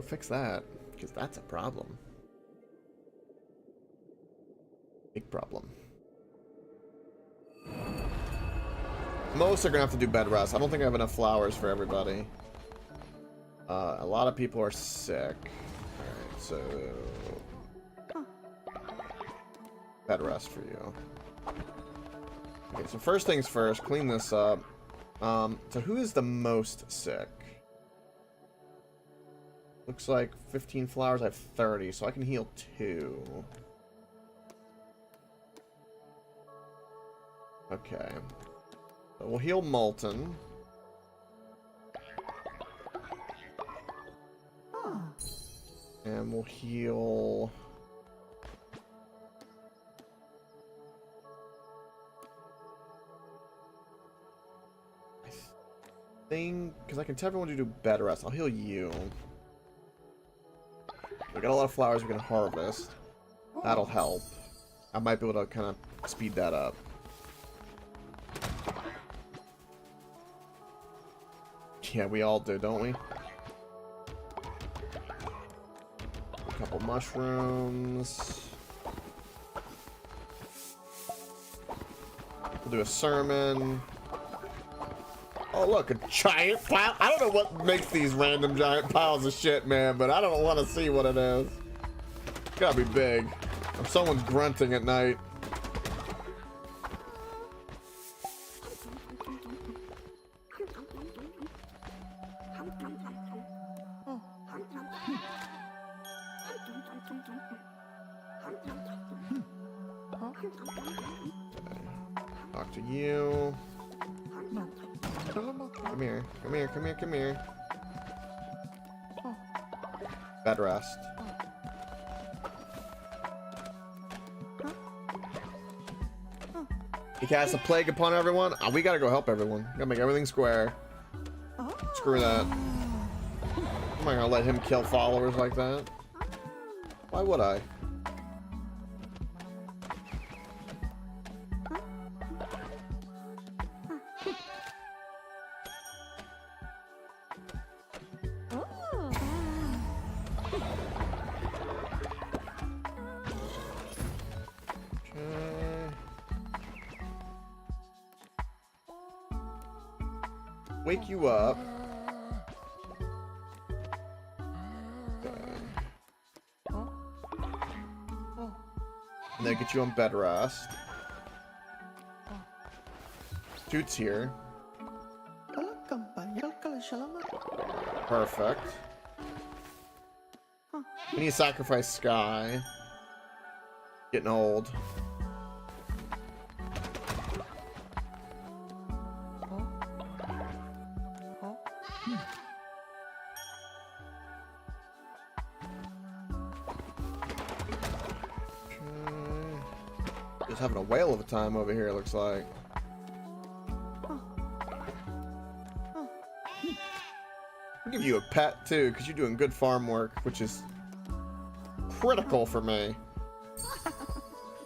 fix that, because that's a problem. Big problem. Most are gonna have to do bed rest. I don't think I have enough flowers for everybody. A lot of people are sick. Alright, so bed rest for you. Okay, so first things first, clean this up. So who is the most sick? Looks like 15 flowers, I have 30, so I can heal 2. Okay. So we'll heal Molten. And we'll heal... I think... because I can tell everyone to do bed rest. I'll heal you. We got a lot of flowers we can harvest. That'll help. I might be able to kind of speed that up. Yeah, we all do, don't we? A couple mushrooms. We'll do a sermon. Oh, look, a giant pile. I don't know what makes these random giant piles of shit, man, but I don't want to see what it is. It's gotta be big. If someone's grunting at night. Talk to you. Come here, come here, come here, come here. Bed rest. He casts a plague upon everyone. Oh, we gotta go help everyone. Gotta make everything square. Screw that. I'm not gonna let him kill followers like that. Why would I? Wake you up. And then get you on bed rest. Dude's here. Perfect. We need to sacrifice Sky. Getting old. Just having a whale of a time over here, it looks like. I'll give you a pet too, because you're doing good farm work, which is critical for me.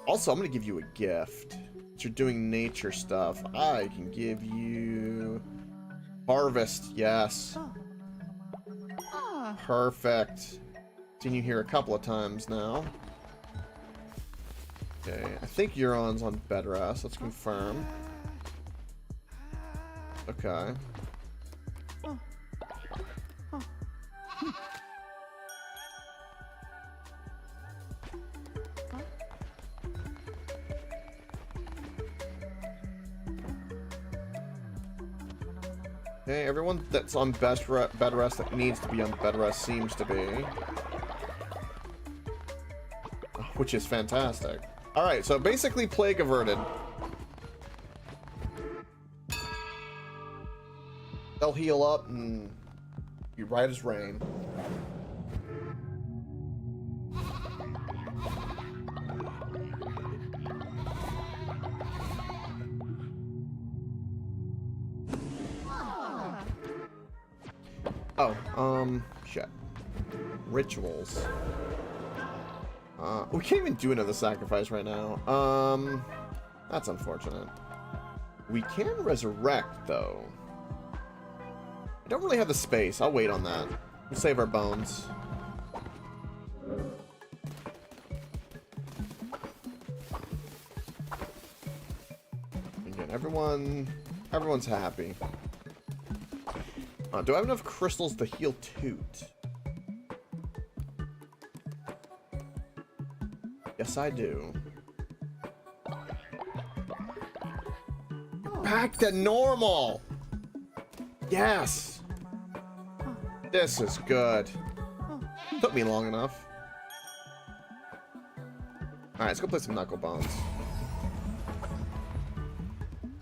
Also, I'm going to give you a gift. You're doing nature stuff. I can give you harvest. Yes. Perfect. Seen you here a couple of times now. Okay, I think Euron's on bed rest. Let's confirm. Okay. Okay, everyone that's on bed rest that needs to be on bed rest seems to be. Which is fantastic. Alright, so basically plague averted. They'll heal up and be right as rain. Oh, shit. Rituals. We can't even do another sacrifice right now. That's unfortunate. We can resurrect, though. I don't really have the space. I'll wait on that. We'll save our bones. Again, everyone's happy. Do I have enough crystals to heal Toot? Yes, I do. Back to normal! Yes! This is good. Took me long enough. Alright, let's go play some Knuckle Bones.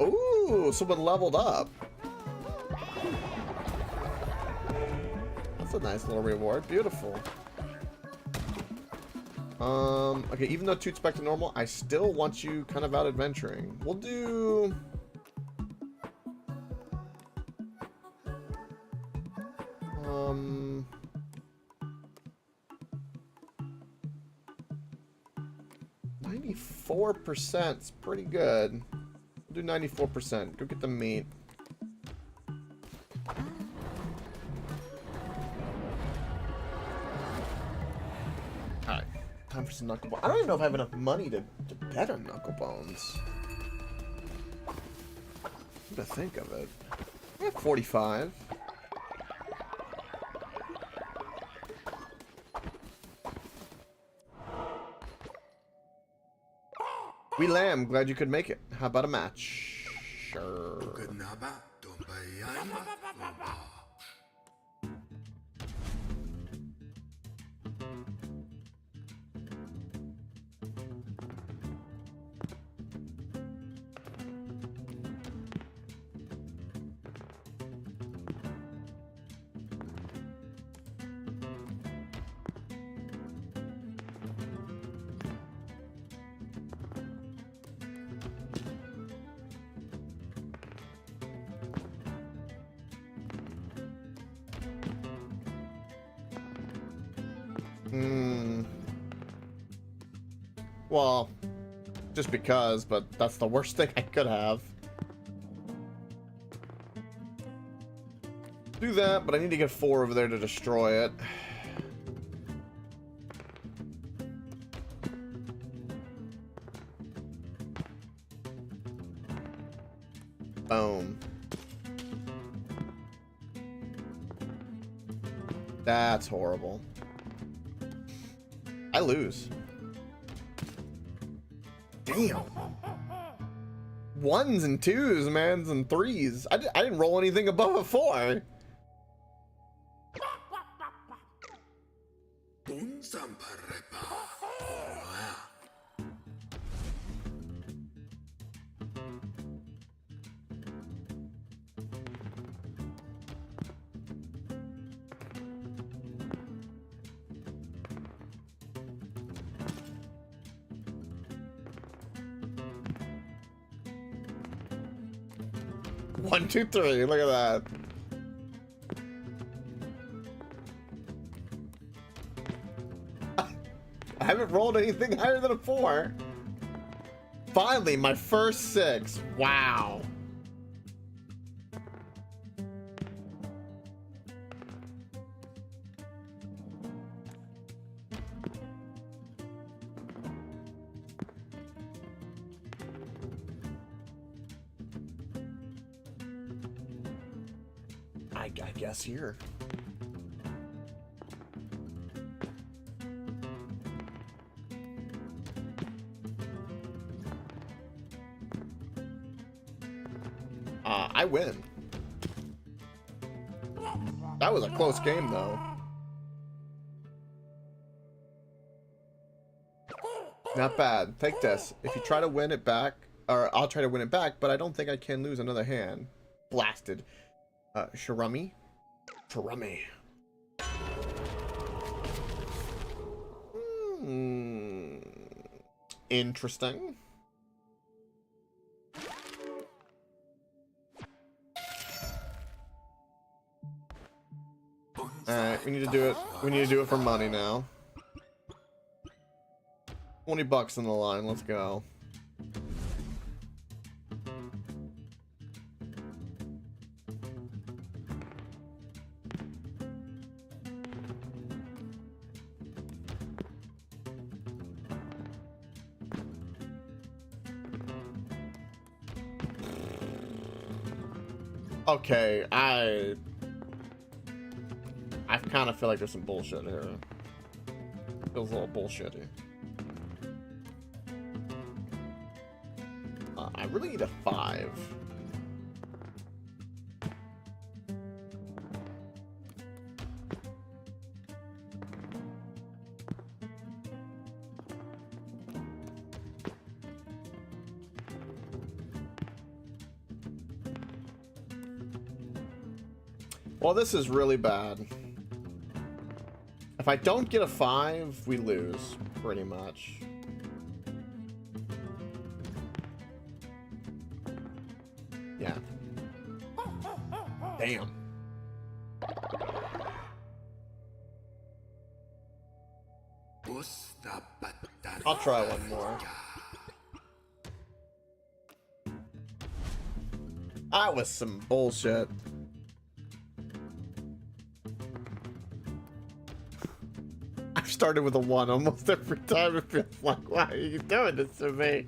Ooh, someone leveled up. That's a nice little reward. Beautiful. Okay, even though Toot's back to normal, I still want you kind of out adventuring. We'll do... %'s pretty good. We'll do 94%. Go get the meat. Alright. Time for some Knuckle Bones. I don't even know if I have enough money to bet on Knuckle Bones. Come to think of it. I have 45. We lamb, glad you could make it. How about a match? Sure. Well, just because, but that's the worst thing I could have. Do that, but I need to get 4 over there to destroy it. Boom. That's horrible. I lose. Damn. 1s and 2s, mans and 3s. I didn't roll anything above a 4. One, two, three. Look at that. I haven't rolled anything higher than a 4. Finally, my first 6. Wow. I guess here. I win. That was a close game, though. Not bad. Take this. If you try to win it back, or I'll try to win it back, but I don't think I can lose another hand. Blasted. Shirami? Shirami. Interesting. Alright, we need to do it. We need to do it for money now. 20 bucks on the line, let's go. Okay, I kind of feel like there's some bullshit here. Feels a little bullshitty. I really need a 5. Well, this is really bad. If I don't get a 5, we lose, pretty much. Yeah. Damn. I'll try one more. That was some bullshit. I've started with a 1 almost every time. It feels like, why are you doing this to me?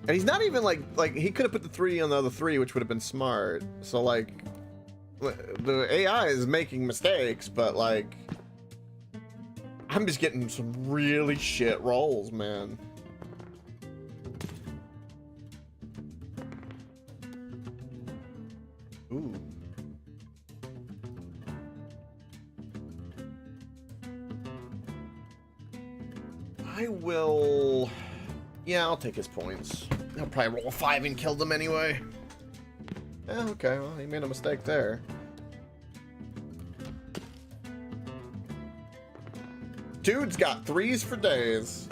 And he's not even like he could have put the 3 on the other 3, which would have been smart. So like the AI is making mistakes, but like I'm just getting some really shit rolls, man. Ooh. I will... Yeah, I'll take his points. He'll probably roll a 5 and kill them anyway. Yeah, okay, well, he made a mistake there. Dude's got 3s for days.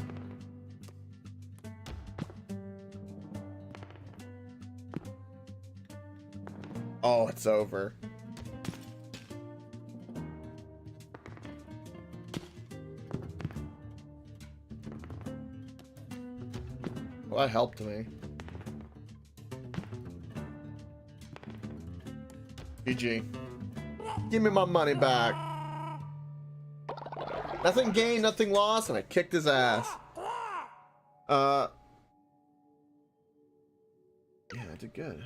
Oh, it's over. Well, that helped me. GG. Give me my money back. Nothing gained, nothing lost, and I kicked his ass. Yeah, I did good.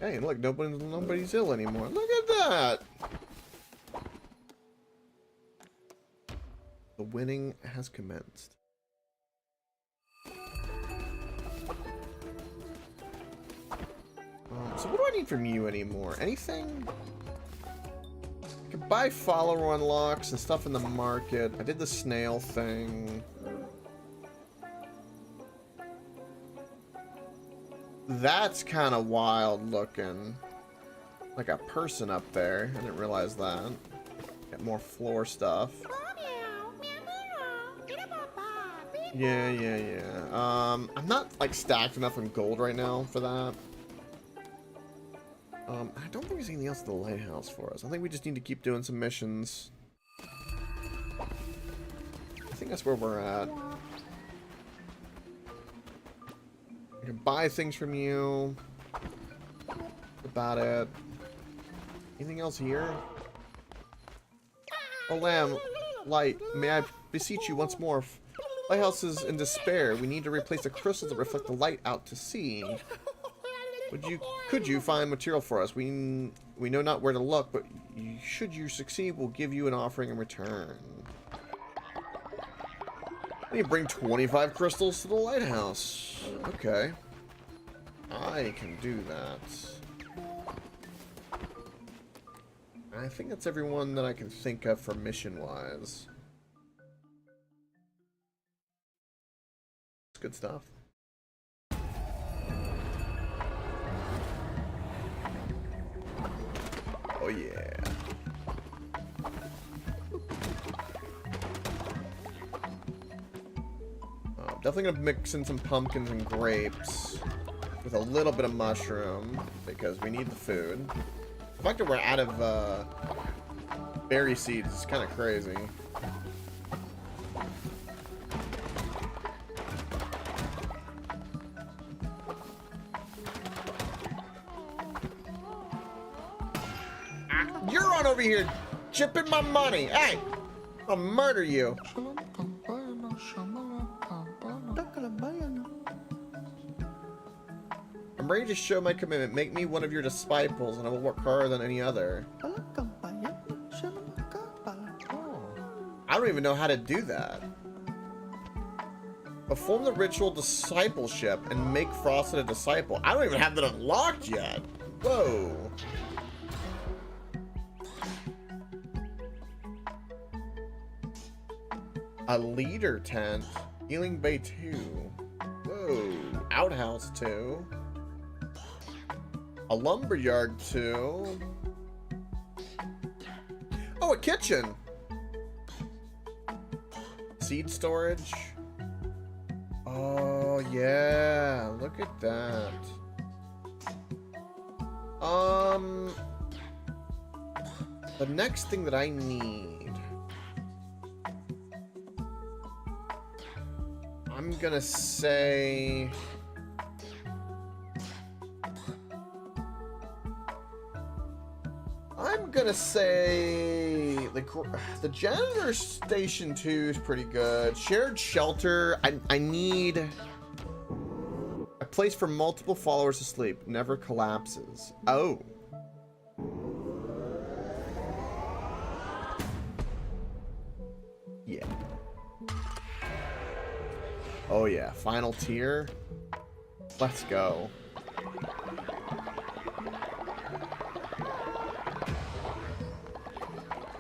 Hey, look, nobody's ill anymore. Look at that! The winning has commenced. So what do I need from you anymore? Anything? I could buy follower unlocks and stuff in the market. I did the snail thing. That's kind of wild looking. Like a person up there. I didn't realize that. Get more floor stuff. Yeah. I'm not like stacked enough in gold right now for that. I don't think there's anything else at the lighthouse for us. I think we just need to keep doing some missions. I think that's where we're at. I can buy things from you. That's about it. Anything else here? Oh, lamb, light, may I beseech you once more? Lighthouse is in despair. We need to replace the crystals that reflect the light out to sea. Could you find material for us? We know not where to look, but should you succeed, we'll give you an offering in return. I need to bring 25 crystals to the lighthouse. Okay. I can do that. I think that's everyone that I can think of for mission-wise. It's good stuff. Oh yeah. Definitely gonna mix in some pumpkins and grapes with a little bit of mushroom because we need the food. The fact that we're out of berry seeds is kind of crazy. You're on over here chipping my money. Hey, I'll murder you. I'm ready to show my commitment. Make me one of your disciples and I will work harder than any other. I don't even know how to do that. Perform the ritual discipleship and make Frosted a disciple. I don't even have that unlocked yet. Whoa. A leader tent. Healing Bay 2. Whoa. Outhouse 2. A lumberyard 2. Oh, a kitchen. Seed storage. Oh, yeah. Look at that. The next thing that I need, I'm gonna say the janitor station 2 is pretty good. Shared shelter, I place for multiple followers to sleep. Never collapses. Oh. Yeah. Oh yeah, final tier. Let's go.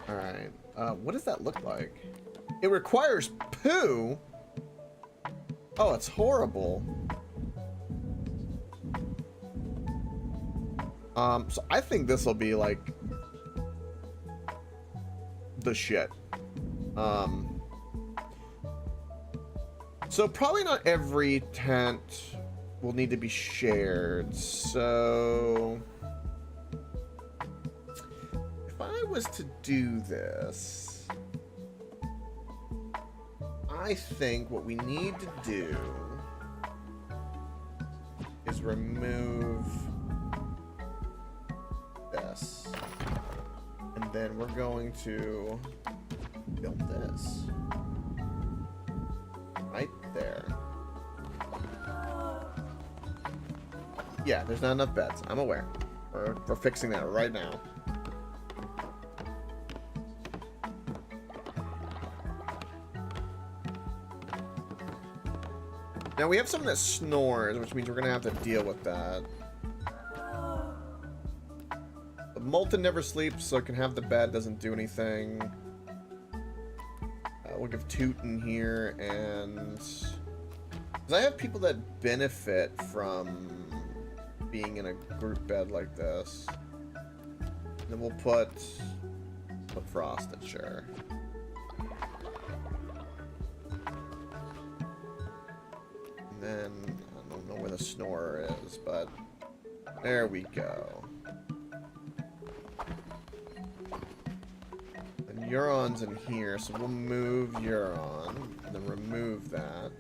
Alright. What does that look like? It requires poo? Oh, it's horrible. So I think this will be like the shit. So probably not every tent will need to be shared. So if I was to do this, I think what we need to do is remove this. And then we're going to build this. Right there. Yeah, there's not enough beds. I'm aware. We're fixing that right now. Now we have someone that snores, which means we're gonna have to deal with that. The Molten never sleeps, so it can have the bed, doesn't do anything. We'll give Toot in here, and because I have people that benefit from being in a group bed like this. Then we'll put Frosted, sure. And then I don't know where the Snorer is, but there we go. Euron's in here, so we'll move Euron, and then remove that.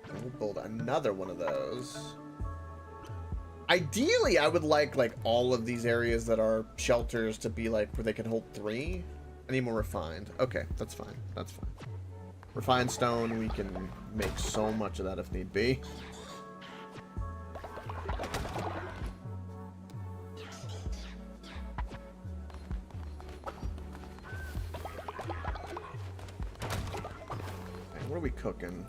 And we'll build another one of those. Ideally, I would like all of these areas that are shelters to be like where they can hold 3. I need more refined. Okay, that's fine. That's fine. Refined stone, we can make so much of that if need be. Okay, what are we cooking?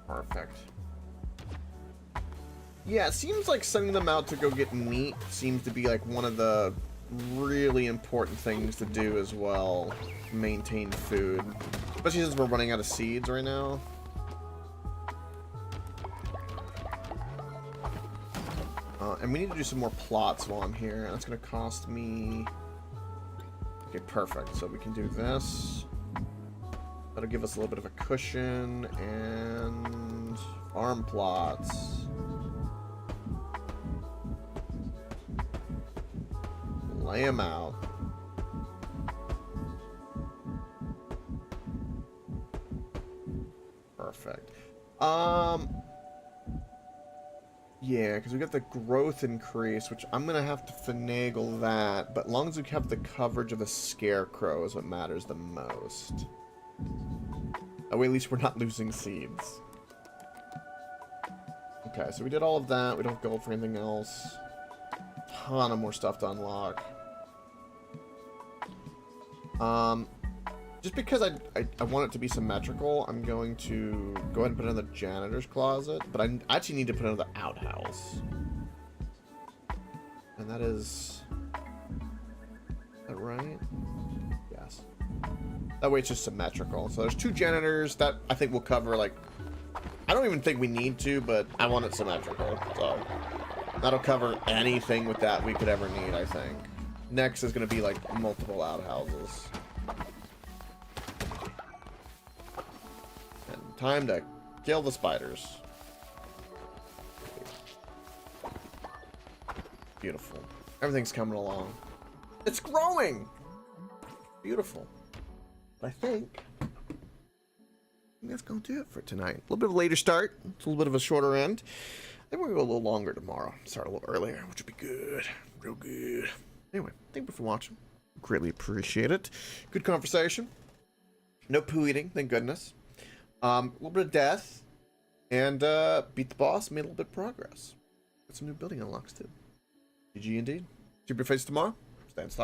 Perfect. Yeah, it seems like sending them out to go get meat seems to be like one of the really important things to do as well. Maintain food. Especially since we're running out of seeds right now. And we need to do some more plots while I'm here. That's going to cost me... Okay, perfect. So we can do this. That'll give us a little bit of a cushion. And... farm plots. Lay them out. Perfect. Yeah, because we got the growth increase, which I'm gonna have to finagle that, but as long as we have the coverage of the scarecrow is what matters the most. That way at least we're not losing seeds. Okay, so we did all of that. We don't have gold for anything else. Ton of more stuff to unlock. Just because I want it to be symmetrical, I'm going to go ahead and put it in the janitor's closet, but I actually need to put it in the outhouse. And that is that right? Yes. That way it's just symmetrical. So there's 2 janitors that I think will cover, like, I don't even think we need to, but I want it symmetrical, so that'll cover anything with that we could ever need, I think. Next is going to be, like, multiple outhouses. And time to kill the spiders. Beautiful. Everything's coming along. It's growing! Beautiful. But I think that's going to do it for tonight. A little bit of a later start. It's a little bit of a shorter end. I think we're going to go a little longer tomorrow. Start a little earlier, which would be good. Real good. Anyway, thank you for watching. Greatly appreciate it. Good conversation. No poo eating, thank goodness. A little bit of death. And beat the boss, made a little bit of progress. Got some new building unlocks too. GG indeed. Keep your face tomorrow. Stand stop.